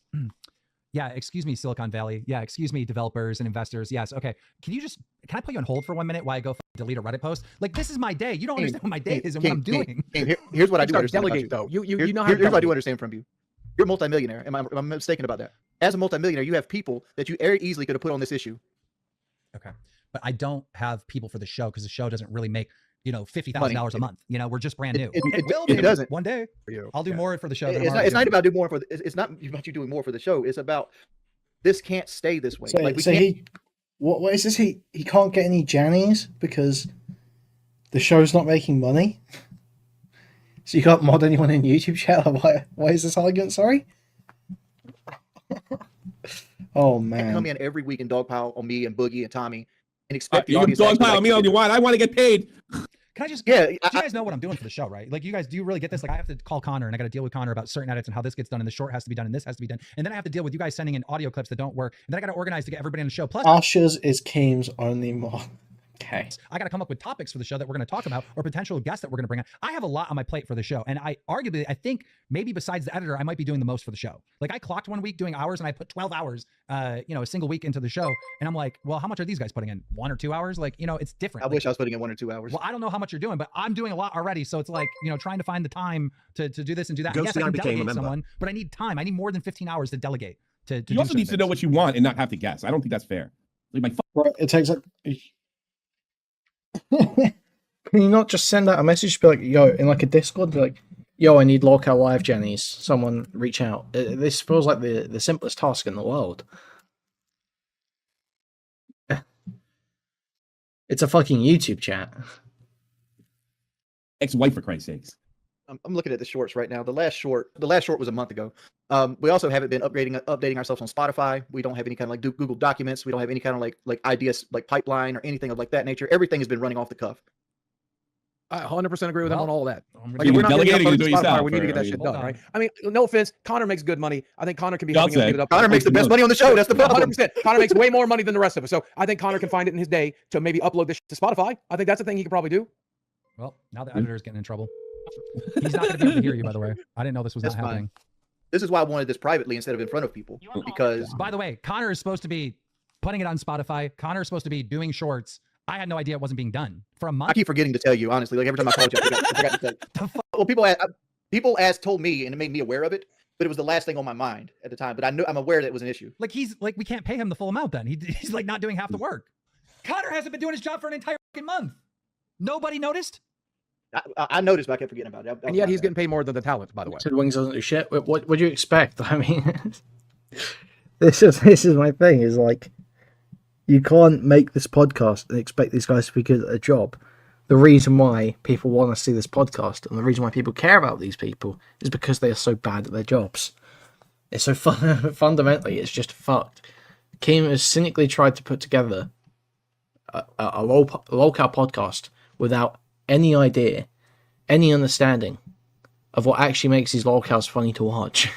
Yeah, excuse me, Silicon Valley. Yeah, excuse me, developers and investors. Yes, okay. Can I put you on hold for 1 minute while I go delete a Reddit post? Like, this is my day. You don't understand what my day is and what I'm doing. Here's what I do Keemstar, understand about delegate you. though. You Here's know how what I do delegate. understand from you. You're a multimillionaire. Am I mistaken about that? As a multimillionaire, you have people that you very easily could have put on this issue. Okay. But I don't have people for the show because the show doesn't really make, $50,000 a month. We're just brand new. It will, it maybe, doesn't. one day. For you. I'll do Yeah. more for the show. than I'm It's already not doing. about doing more for. It's not about you doing more for the show. It's about this can't stay this way. So, Like, we so can't. he, what is this? He can't get any Jannies because the show's not making money. So you can't mod anyone in YouTube chat. Why is this argument? Sorry. Oh Come man. in every week and dogpile on me and Boogie and Tommy and expect the You audience to dog actually pile like me the all you video. want. I want to get paid. Can I just? Yeah, Do you guys know what I'm doing for the show, right? Like, you guys, do you really get this? Like, I have to call Connor and I got to deal with Connor about certain edits and how this gets done and the short has to be done and this has to be done. And then I have to deal with you guys sending in audio clips that don't work. And then I got to organize to get everybody on the show. Plus, Ashes is Keem's only mod. Okay. I got to come up with topics for the show that we're going to talk about or potential guests that we're going to bring on. I have a lot on my plate for the show. And I think maybe besides the editor, I might be doing the most for the show. Like, I clocked 1 week doing hours and I put 12 hours, a single week into the show. And I'm like, well, how much are these guys putting in? 1 or 2 hours? Like, it's different. I Like, wish I was putting in 1 or 2 hours. well, I don't know how much you're doing, but I'm doing a lot already. So it's like, trying to find the time to do this and do that. And yes, I Ghosty can became a delegate member. someone, but I need time. I need more than 15 hours to delegate. To You also need to know what you want and not have to guess. I don't think that's fair. Like, my Bro, it takes like. Can you not just send out a message? Be like, yo, in like a Discord, be like, yo, I need Lolcow Live Jennies. Someone reach out. This feels like the simplest task in the world. It's a fucking YouTube chat. ex-wife, for Christ's sakes. I'm looking at the shorts right now. The last short was a month ago. We also haven't been updating ourselves on Spotify. We don't have any kind of like Google Documents. We don't have any kind of like ideas like pipeline or anything of like that nature. Everything has been running off the cuff. I 100% agree with them on all of that. Like, You we're not getting delegate or you uploaded do to it Spotify, yourself, we need to get that or- shit Hold done, on. right? I mean, no offense, Connor makes good money. I think Connor can be I'll helping us say. give it up. Connor makes the best money on the show. That's the problem. 100%. Connor makes way more money than the rest of us. So I think Connor can find it in his day to maybe upload this shit to Spotify. I think that's a thing he could probably do. Well, now the editor's getting in trouble. He's not going to be able to hear you, by the way. I didn't know this was That's not fine. happening. This is why I wanted this privately instead of in front of people, because By the way, Connor is supposed to be putting it on Spotify. Connor is supposed to be doing shorts I had no idea it wasn't being done for a I month. keep forgetting to tell you, honestly. Like every time I called you, I forgot to tell you. The fuck? Well, people told me, and it made me aware of it, but it was the last thing on my mind at the time. But I'm aware that it was an issue. Like we can't pay him the full amount then. He's like not doing half the work. Connor hasn't been doing his job for an entire fucking month. Nobody noticed? I noticed, but I kept forgetting about it. And yet he's getting paid more than the talent, by the way. Said Wings doesn't do shit. What do you expect? I mean, this is my thing. Is like, you can't make this podcast and expect these guys to be good at a job. The reason why people want to see this podcast and the reason why people care about these people is because they are so bad at their jobs. It's so fundamentally, it's just fucked. Keem has cynically tried to put together a Lolcow podcast without any idea, any understanding of what actually makes these Lolcows funny to watch.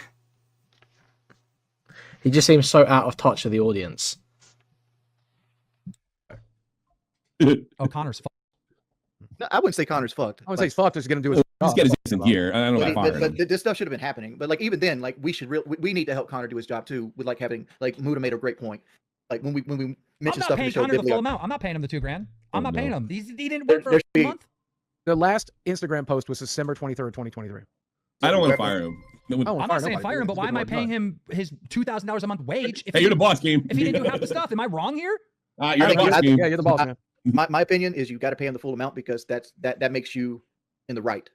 He just seems so out of touch with the audience. Oh, Connor's fucked. No, I wouldn't say Connor's fucked. I would say he's fucked. He's going to do his Just job. get his ass in gear. I don't know about firing him. But this stuff should have been happening. But like even then, like we need to help Connor do his job too. With like having like Muda made a great point. Like when we I'm mentioned not stuff in paying the show, Connor the full Biblio- amount. I'm not paying him the $2,000. I'm not no. paying him. He didn't work for There a should be- month. The last Instagram post was December 23rd, 2023. I don't want to fire him. No one- Oh, I'm fire not saying nobody. fire him, but He's why am I getting paying more him his $2,000 a month wage? Hey, you're the boss, Keem. If he didn't do half the stuff, am I wrong here? You're I the think boss, I- Keem. Yeah, you're the boss, man. my opinion is you got to pay him the full amount because that makes you in the right.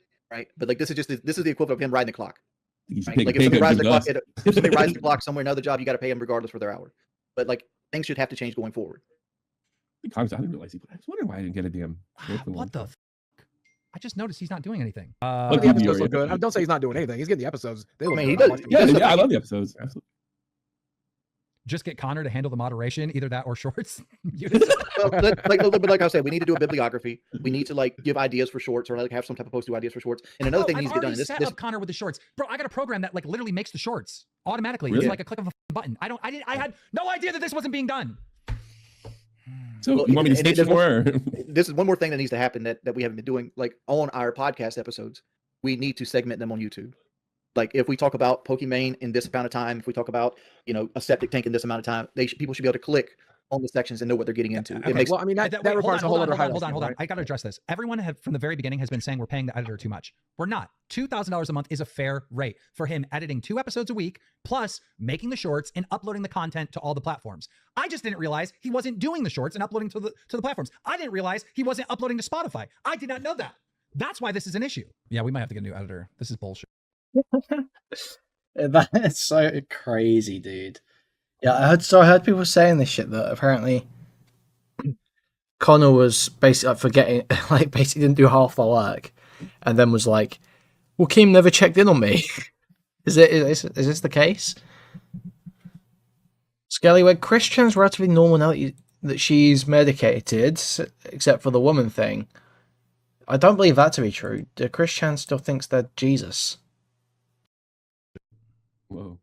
But like this is the equivalent of him riding the clock. You should Right? take Like a if pay somebody cut rides to the clock, us. if somebody rides the clock somewhere another job, you got to pay them regardless for their hour. But like things should have to change going forward. I didn't realize I was wondering why I didn't get a damn. What the? I just noticed he's not doing anything. The Look, episodes you look good. already- Don't say he's not doing anything. He's getting the episodes. They look I mean, good. he I does- watched them. Yeah, I love the episodes. Absolutely. Just get Connor to handle the moderation, either that or shorts. Well, like I said, we need to do a bibliography. We need to like give ideas for shorts or like have some type of post-it ideas for shorts. And another thing I've needs to get done. already This, set this up Connor with the shorts, bro. I got a program that like literally makes the shorts automatically. Really? It's like a click of a button. I had no idea that this wasn't being done. So Well, you want me to and stitch there's more? Or? this is one more thing that needs to happen that we haven't been doing. Like on our podcast episodes, we need to segment them on YouTube. Like if we talk about Pokimane in this amount of time, if we talk about a septic tank in this amount of time, people should be able to click on the sections and know what they're getting into. Okay, It makes Well, I mean, that Wait, requires a whole other hold on. highlight. I got to address this. Everyone from the very beginning has been saying we're paying the editor too much. We're not. $2,000 a month is a fair rate for him editing 2 episodes a week, plus making the shorts and uploading the content to all the platforms. I just didn't realize he wasn't doing the shorts and uploading to the platforms. I didn't realize he wasn't uploading to Spotify. I did not know that. That's why this is an issue. Yeah, we might have to get a new editor. This is bullshit. That's so crazy, dude. Yeah, I heard people saying this shit that apparently Connor was basically forgetting, like basically didn't do half the work, and then was like, "Well, Keem never checked in on me." Is this the case? Skelly, where Christian's relatively normal now that she's medicated, except for the woman thing. I don't believe that to be true. The Christian still thinks they're Jesus. Whoa.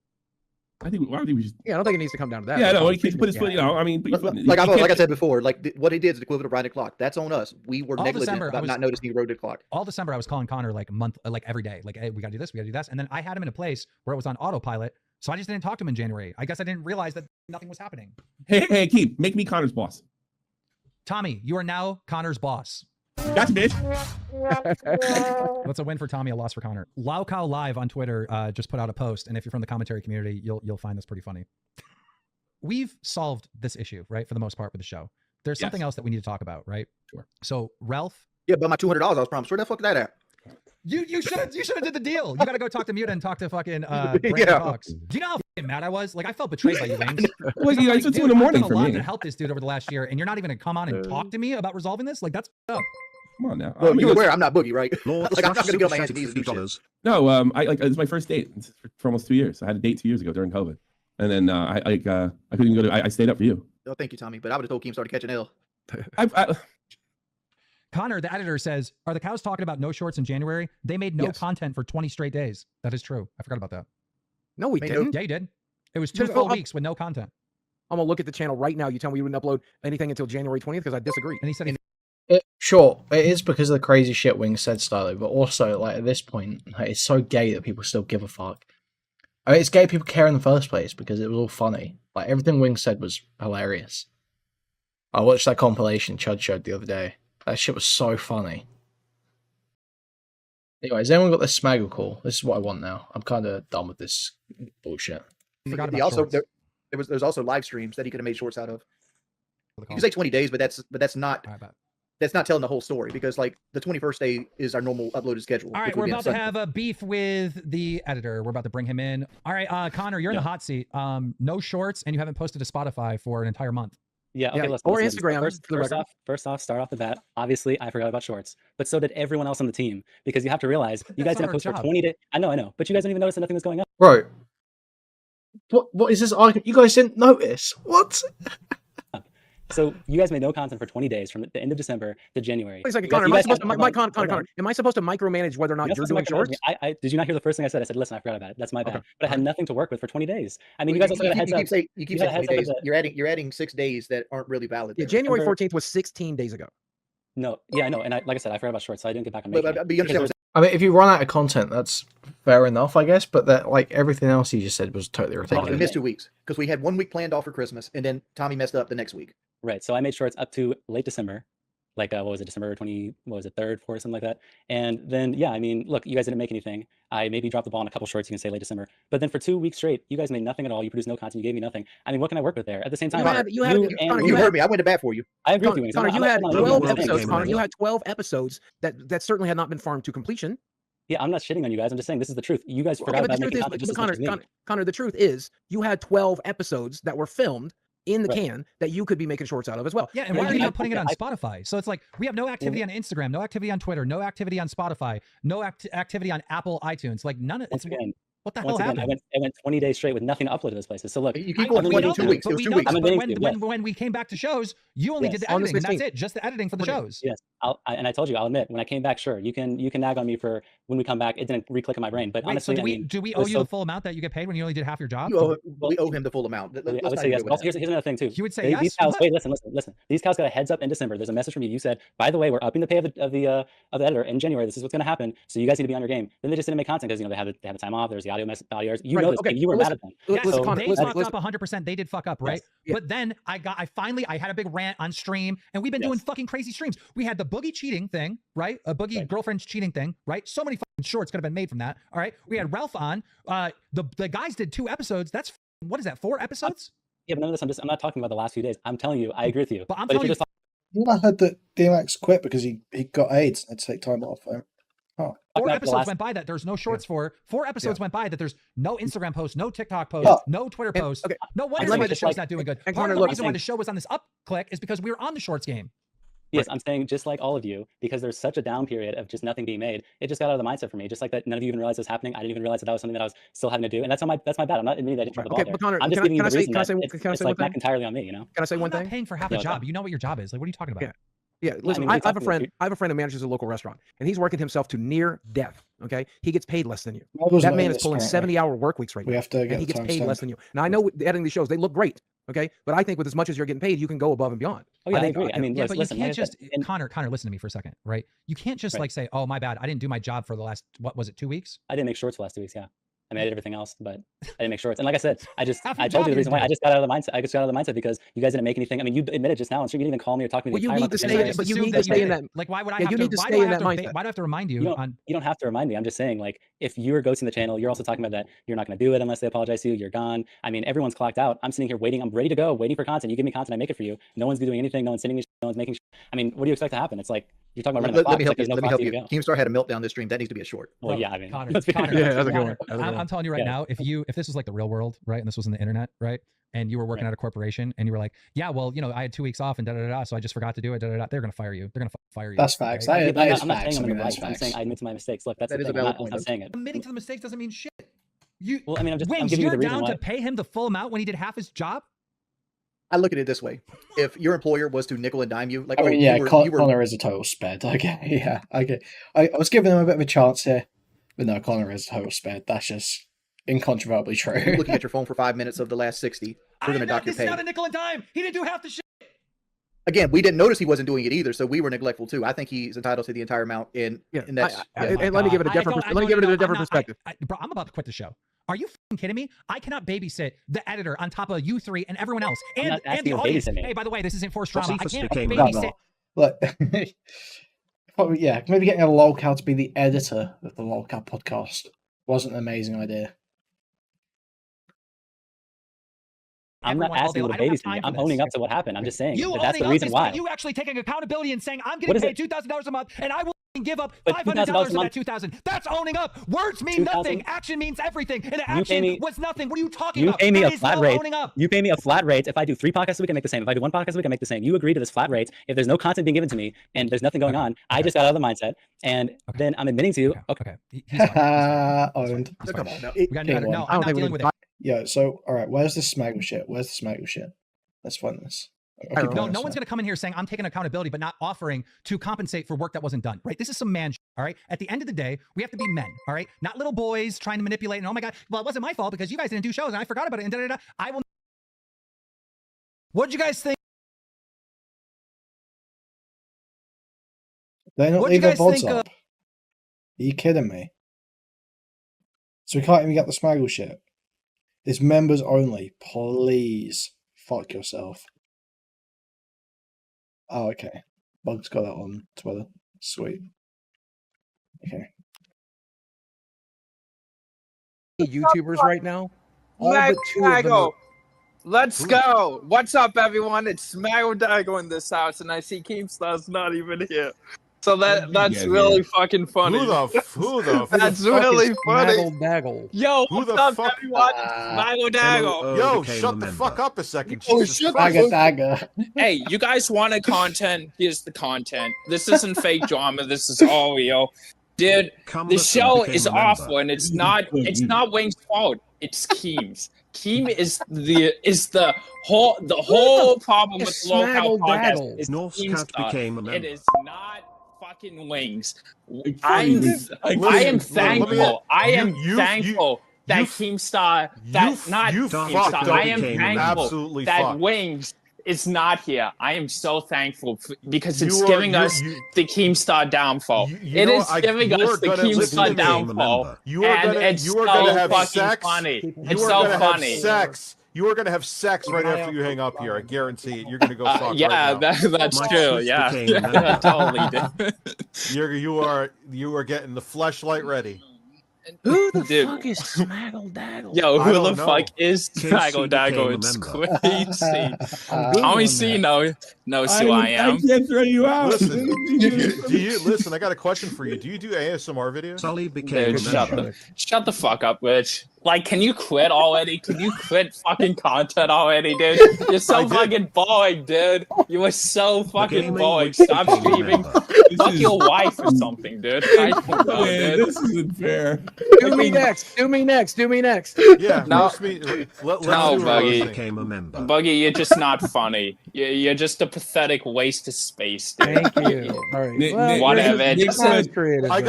I think we just. Yeah, I don't think it needs to come down to that. Yeah, no, Like, he can put his foot. I mean, put your foot. like you I can't- said before, like what he did is the equivalent of riding the clock. That's on us. We were All negligent December, about not noticing he rode the clock. All December, I was calling Connor like every day. Like, hey, we got to do this, we got to do this. And then I had him in a place where it was on autopilot. So I just didn't talk to him in January. I guess I didn't realize that nothing was happening. Hey, Keem, make me Connor's boss. Tommy, you are now Connor's boss. Gotcha, bitch. That's a win for Tommy, a loss for Connor. Lolcow Live on Twitter just put out a post, and if you're from the commentary community, you'll find this pretty funny. We've solved this issue, right, for the most part with the show. There's something else that we need to talk about, right? Sure. So Ralph, Yeah, but my $200 I was promised. Where the fuck did that at? you should have did the deal. You got to go talk to Muta and talk to fucking Brandon Yeah. Cox. Do you know how fucking mad I was? Like I felt betrayed by you, Wings. Well, I'm it's like, 2 in the dude, morning I've for done a lot me. to help this dude over the last year, and you're not even gonna come on and talk to me about resolving this. Like that's up. Come on now. Well, I mean, you're it's- aware I'm not Boogie, right? Lord, Like, I'm not gonna get on my hands and knees and do shit. No, it's my first date for almost 2 years. I had a date 2 years ago during COVID, and then I couldn't even go to. I stayed up for you. Oh, thank you, Tommy. But I would have told Keemstar to catch an L. Connor, the editor, says, "Are the cows talking about no shorts in January? They made no Yes. content for 20 straight days." That is true. I forgot about that. No, we Made didn't. Yeah, you did. It was 2 Just- full oh, weeks with no content. I'm gonna look at the channel right now. You tell me you wouldn't upload anything until January 20th because I disagree. And he said, Sure, it is because of the crazy shit Wings said, Stylo, but also, like, at this point, like, it's so gay that people still give a fuck. I mean, it's gay people care in the first place because it was all funny. Like, everything Wings said was hilarious. I watched that compilation Chud showed the other day. That shit was so funny. Anyway, has anyone got this Smaggle call? This is what I want now. I'm kind of done with this bullshit. Forgot He about also shorts. there's also live streams that he could have made shorts out of. For the You call. can say 20 days, but that's not All right, bet. that's not telling the whole story because like the 21st day is our normal uploaded schedule. All right, which would we're be on about to Sunday. have a beef with the editor. We're about to bring him in. All right, Connor, you're in the hot seat. No shorts, and you haven't posted to Spotify for an entire month. Yeah, okay, Yeah, listen, or listen, Instagram, First, for the first record. off, start off the bat. Obviously, I forgot about shorts, but so did everyone else on the team because you have to realize you That's guys not didn't our post for job. 20 days. I know, but you guys didn't even notice that nothing was going on. Bro, what is this argument? You guys didn't notice? What? So you guys made no content for 20 days from the end of December to January. Wait a second, You guys- Connor. you Am I guys supposed had- to, hold on, Connor, hold on. Connor, am I supposed to micromanage whether or not You're you're not doing supposed to shorts? micromanage me. Did you not hear the first thing I said? I said, listen, I forgot about it. That's my bad. Okay. But I had nothing to work with for 20 days. I mean, you guys also got a heads up. You keep You got saying a 20 heads up days. of the- You're adding 6 days that aren't really valid. Yeah, there. January Remember- 14th was 16 days ago. No, yeah, I know. And like I said, I forgot about shorts, so I didn't get back on But, making but, it. but you understand what I mean, if you run out of content, that's fair enough, I guess. But that, like everything else you just said, was totally I'm saying? We ridiculous. missed 2 weeks because we had 1 week planned off for Christmas, and then Tommy messed up the next week. Right. So I made shorts up to late December, like what was it, December 20, what was it, 3rd, 4th, something like that. And then yeah, I mean, look, you guys didn't make anything. I maybe dropped the ball on a couple shorts, you can say late December. But then for 2 weeks straight, you guys made nothing at all. You produced no content, you gave me nothing. I mean, what can I work with there? At the same time, Connor, You you heard me. I went to bat for you. I agree with you. Wings. Connor, I'm you not- had I'm not- 12 I'm not saying episodes. anything. Connor, you had 12 episodes that certainly had not been farmed to completion. Yeah, I'm not shitting on you guys. I'm just saying this is the truth. You guys forgot Okay, but about the truth making is, content just as Connor, much as me. Connor, the truth is, you had 12 episodes that were filmed in the Right. can that you could be making shorts out of as well. Yeah, and Yeah, why are you I- not putting it on I- Spotify? So it's like we have no activity on Instagram, no activity on Twitter, no activity on Spotify, no activity on Apple iTunes. Like none of Once it's again, what the hell once again, happened? I went 20 days straight with nothing to upload to those places. So look, You I- keep going we 20 know 2 that, weeks. but It was we 2 know weeks. that, I'm but admitting to you, when we came back to shows, you only Yes. did the On the editing. That's 16th. it, just the editing for the shows. yes, and I told you, I'll admit, when I came back, sure, you can nag on me for when we come back. It didn't re-click in my brain, but Wait, so honestly, do I we mean, do we it owe was you so- the full amount that you get paid when you only did half your job? We owe him the full amount. I would say yes. But also, here's another thing too. You would say These yes? cows, What? wait, listen. These cows got a heads up in December. There's a message from you. You said, by the way, we're upping the pay of the editor in January. This is what's going to happen. So you guys need to be on your game. Then they just didn't make content because they had the time off. There's the audio errors. You Right, noticed. okay, And you were well, mad at them. Yes, Listen, So- Connor, they listen, fucked listen. up 100%. They did fuck up, right? Yeah. But then I finally had a big rant on stream, and we've been doing Yes. fucking crazy streams. We had the Boogie cheating thing, right? A Boogie Right. girlfriend's cheating thing, right? So many fucking shorts could have been made from that. All right, we had Ralph on. The guys did 2 episodes. That's what is that? 4 episodes? Yeah, but none of this. I'm not talking about the last few days. I'm telling you, I agree with you. But I'm if telling you're you- just I heard that DMX quit because he got AIDS and had to take time off. Four talking about the episodes last- went by that there's no shorts for. 4 episodes went by that there's no Instagram post, no TikTok post, Yeah. no Twitter And- post. okay. No wonder let me why the just, show's like- not doing good. and Part Connor, of the look, reason I'm why the show was on this up click is because we were on the shorts game. Yes, I'm saying just like all of you, because there's such a down period of just nothing being made. It just got out of the mindset for me. Just like that, none of you even realized it was happening. I didn't even realize that was something that I was still having to do, and that's my bad. I'm not admitting that I didn't turn the ball Okay, there. but Connor, I'm just can I- giving you can I the say- reason can I that say- it's, can I it's say like one back thing? entirely on me. You know. Can I say I'm one not thing? paying for half Yeah, a what's job. up? You know what your job is. Like, what are you talking about? Yeah. Yeah, listen, mean, I we have a talked friend. about- I have a friend who manages a local restaurant, and he's working himself to near death. Okay, he gets paid less than you. That man is pulling 70-hour work weeks right We now, have to and get he the gets paid less timestamp. than you. Now I know with the editing these shows, they look great. Okay, but I think with as much as you're getting paid, you can go above and beyond. Oh yeah, I think- agree. I mean, Yeah, but you listen, like I can't said, just and Connor, listen to me for a second, right? You can't just Right. like say, "Oh, my bad, I didn't do my job for the last what was it, 2 weeks?" I didn't make shorts for the last 2 weeks. Yeah. I mean, I did everything else, but I didn't make shorts. And like I said, I Half your told job you the you reason why. did. I just got out of the mindset. I just got out of the mindset because you guys didn't make anything. I mean, you admitted just now, and so you didn't even call me or talk to me. Well, the you entire need month to of stay in- January. Just but you assume need that to stay in did. that- Like, why would I Yeah, have you to? need to Why stay do I in have that to? mindset. Why do I have to remind you? You don't, On you don't have to remind me. I'm just saying, like, if you were ghosting the channel, you're also talking about that you're not going to do it unless they apologize to you. You're gone. I mean, everyone's clocked out. I'm sitting here waiting. I'm ready to go, waiting for content. You give me content, I make it for you. No one's doing anything. No one's sending me. No one's making. I mean, what do you expect to happen? It's like you're talking about running the Let clock. me It's help like you. there's no Let me clock help to you. go. Keemstar had a meltdown this stream. That needs to be a short. Well, yeah, I mean, Connor, let's be Connor, honest. Yeah, how's it going? Connor, How's it going? I'm telling you right Yeah. now, if this was like the real world, right, and this was in the internet, right, and you were working Right. at a corporation, and you were like, yeah, well, you know, I had 2 weeks off and da da da, so I just forgot to do it, da da da. They're gonna fire you. They're gonna fire you. That's facts. right? Yeah, That, but I'm that not- is I'm not facts. saying I I'm mean, in the that's right. I'm saying facts. I admit to my mistakes. Look, that's That the is a thing. I'm valid not point, I'm though. saying it. Admitting to the mistakes doesn't mean shit. You, Well, I mean, I'm Wings, giving you you're the reason down why. to pay him the full amount when he did half his job. I look at it this way: if your employer was to nickel and dime you, like, I mean, oh, yeah, you were, Connor is a total sped. Okay, yeah, okay. I was giving him a bit of a chance here, but no, Connor is a total sped. That's just incontrovertibly you're true. looking at your phone for 5 minutes of the last 60. We're gonna dock your This is pay. not a nickel and dime. He didn't do half the shit. again, we didn't notice he wasn't doing it either, so we were neglectful too. I think he's entitled to the entire amount in that. And let me give it a different. Let me give it a different perspective. Bro, I'm about to quit the show. Are you fucking kidding me? I cannot babysit the editor on top of you three and everyone else and the audience. Hey, by the way, this isn't forced drama. I can't babysit. Look, yeah, maybe getting a Lolcow to be the editor of the Lolcow podcast wasn't an amazing idea. I'm not asking you to babysit me. I'm owning up to what happened. I'm just saying that's the reason why. You actually taking accountability and saying I'm getting paid $2,000 a month and I will give up $500 for that $2,000. That's owning up. Words mean nothing. Action means everything. And action was nothing. What are you talking about? You pay me a flat rate. You pay me a flat rate. If I do 3 podcasts a week, I make the same. If I do 1 podcast a week, I make the same. You agree to this flat rate. If there's no content being given to me and there's nothing going on, I just got out of the mindset. And then I'm admitting to you. Okay. Owned. Come on. No, I'm not dealing with it. Yeah, so, all right, where's the smaggle shit? Let's find this. No one's going to come in here saying I'm taking accountability, but not offering to compensate for work that wasn't done, right? This is some man shit, all right? At the end of the day, we have to be men, all right? Not little boys trying to manipulate and, oh my God, well, it wasn't my fault because you guys didn't do shows and I forgot about it and da-da-da. I will. What'd you guys think? They don't leave their VODs up. Are you kidding me? So we can't even get the smaggle shit. It's members only. Please fuck yourself. Oh, okay. Bug's got that on Twitter. Sweet. Okay. YouTubers right now. Let's go. What's up, everyone? It's Smaggle Dago in this house, and I see Keemstar's not even here. So that's really fucking funny. Who the That's really funny. Daggle. Yo, what's up, everyone? Smaggle Dago. Yo, shut the fuck up a second. Oh, Hey, you guys wanted content? Here's the content. This isn't fake drama. This is all real. Dude, the show is awful, and it's not Wayne's fault. It's Keem's. Keem is the whole problem with the Lolcow Podcast. Is Keemstar. It is not fucking Wings. I am thankful. I am thankful that Keemstar. I am thankful that Wings is not here. I am so thankful because it's giving us the Keemstar downfall. It is giving us the Keemstar downfall. It's so fucking funny. It's so funny. You are going to have sex right after you hang up here. I guarantee it. You're going to go fuck yeah, right now. that's true. Yeah, totally did. You are getting the fleshlight ready. Who the fuck is Smaggle Daggle? Yo, who the fuck is Smaggle Daggle? It's crazy. Only C knows who I am. I can't throw you out. Listen, listen, I got a question for you. Do you do ASMR videos? Sully became shut the fuck up, Rich. Like, can you quit already? Can you quit fucking content already, dude? You're so fucking boring, dude. You are so fucking boring. Stop streaming. Fuck your wife or something, dude. I don't know, dude. This isn't fair. Do me next. Yeah, no, Buggy. Became a member. Buggy, you're just not funny. You're just a pathetic waste of space, dude. Thank you. All right. Well, whatever. I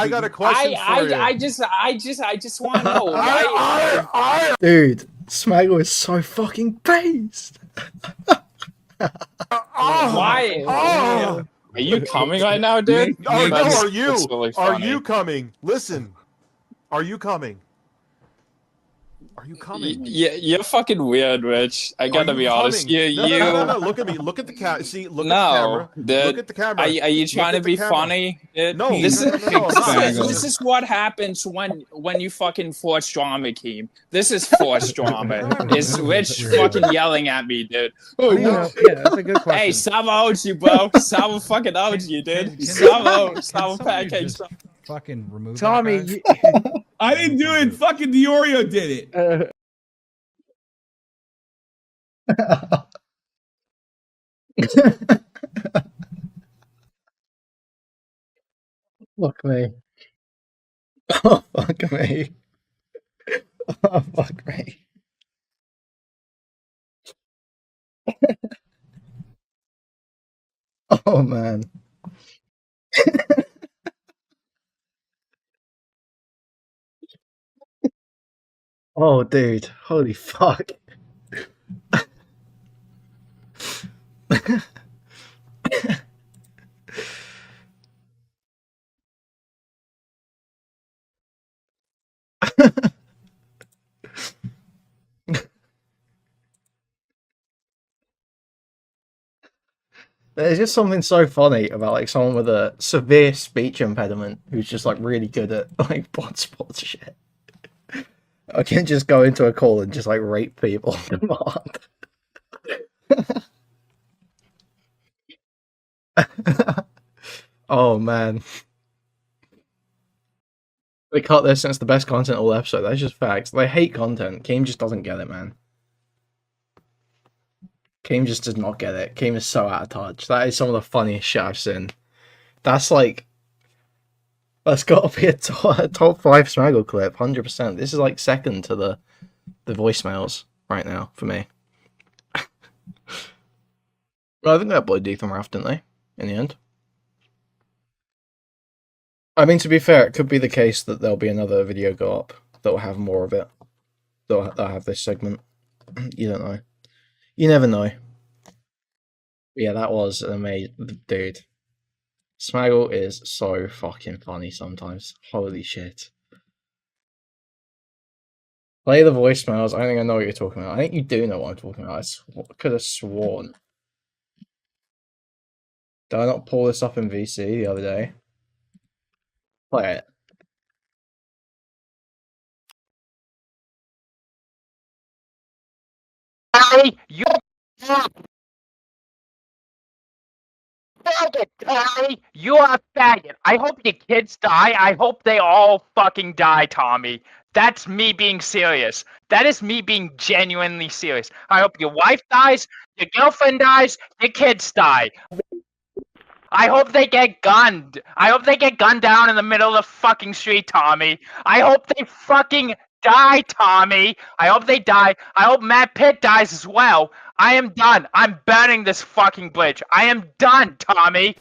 got a question for you. I just want to know why. Dude, Smaggle is so fucking based. Why? Are you coming right now, dude? Are you coming? Listen. Are you coming? Are you coming? Yeah, you're fucking weird, Rich. I gotta be honest. No, look at me. Look at the camera. See, look at the camera. Dude, look at the camera. Are you trying to be funny? No. This is what happens when you fucking force drama, Keem. This is forced drama. Is Rich fucking yelling at me, dude? Oh, yeah, that's a good question. Hey, Sava owes you, bro. Sava fucking owes you, dude. Sava pancakes. Fucking remove Tommy. I didn't do it. Fucking Diorio did it. Fuck me. Oh, fuck me. Oh, fuck me. Oh, man. Oh, dude. Holy fuck. There's just something so funny about like someone with a severe speech impediment who's just like really good at like bot sports shit. I can just go into a call and just like rape people. Oh man. They cut this and it's the best content all episode. That's just facts. They hate content. Keem just doesn't get it, man. Keem just does not get it. Keem is so out of touch. That is some of the funniest shit I've seen. That's like... That's got to be a top 5 Smaggle clip, 100%. This is like second to the voicemails right now for me. Well, I think they uploaded Ethan Raff, didn't they? In the end. I mean, to be fair, it could be the case that there'll be another video go up that will have more of it. That'll have this segment. You don't know. You never know. Yeah, that was an amazing... Dude. Smaggle is so fucking funny sometimes. Holy shit. Play the voicemails. I don't think I know what you're talking about. I think you do know what I'm talking about. I could have sworn. Did I not pull this up in VC the other day? Play it. Hey, you faggot, Tommy! You are a faggot. I hope your kids die. I hope they all fucking die, Tommy. That's me being serious. That is me being genuinely serious. I hope your wife dies, your girlfriend dies, your kids die. I hope they get gunned. I hope they get gunned down in the middle of the fucking street, Tommy. I hope they fucking die, Tommy. I hope they die. I hope Matt Pitt dies as well. I am done. I'm burning this fucking bridge. I am done, Tommy.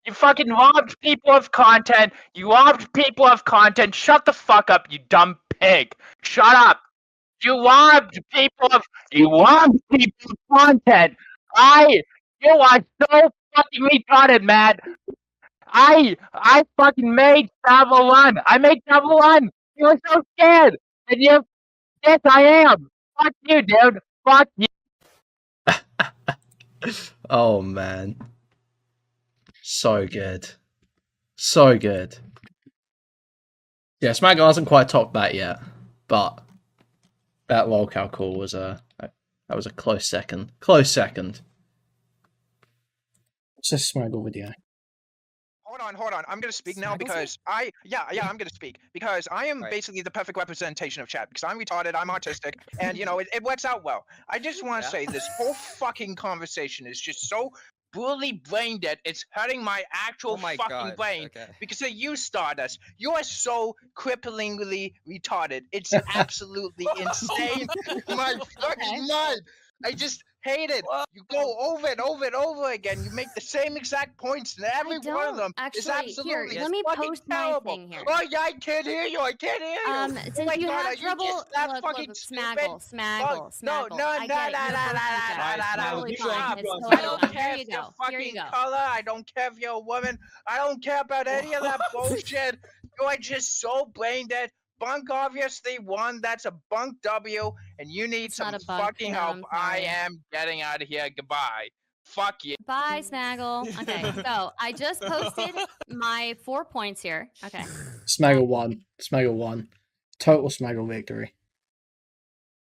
You fucking robbed people of content. You robbed people of content. Shut the fuck up, you dumb pig. Shut up. You robbed people of content. You are so fucking retarded, Matt. I fucking made Travel Run. I made Travel Run. You were so scared. And you, yes, I am. Fuck you, dude. Fuck you. Oh man. So good. So good. Yeah, Smaggle hasn't quite topped that yet, but that Lolcow call was that was a close second. Close second. What's this Smaggle video? Hold on. I'm gonna speak now because I'm gonna speak because I am basically the perfect representation of chat because I'm retarded, I'm autistic, and you know it works out well. I just want to say this whole fucking conversation is just so brutally brain dead. It's hurting my actual fucking brain because of you, Stardust. You are so cripplingly retarded. It's absolutely insane. My fucking mind. I just hate it. You go over and over and over again. You make the same exact points, and every one of them is absolutely let me fucking post terrible. my thing here. Oh yeah, I can't hear you. I can't hear you. Since oh my you God, have are trouble, you just that look, fucking Smaggle, stupid? Smaggle. No. Totally fine. It's I totally don't fine. care Here if you you're go. Here you fucking go. color. I don't care if you're a woman. I don't care about any of that bullshit. You are just so brain dead. Bunk obviously won. That's a bunk W, and you need some fucking help. I am getting out of here. Goodbye. Fuck you. Bye, Smaggle. Okay, so I just posted my 4 points here. Okay. Smaggle won. Smaggle won. Total Smaggle victory.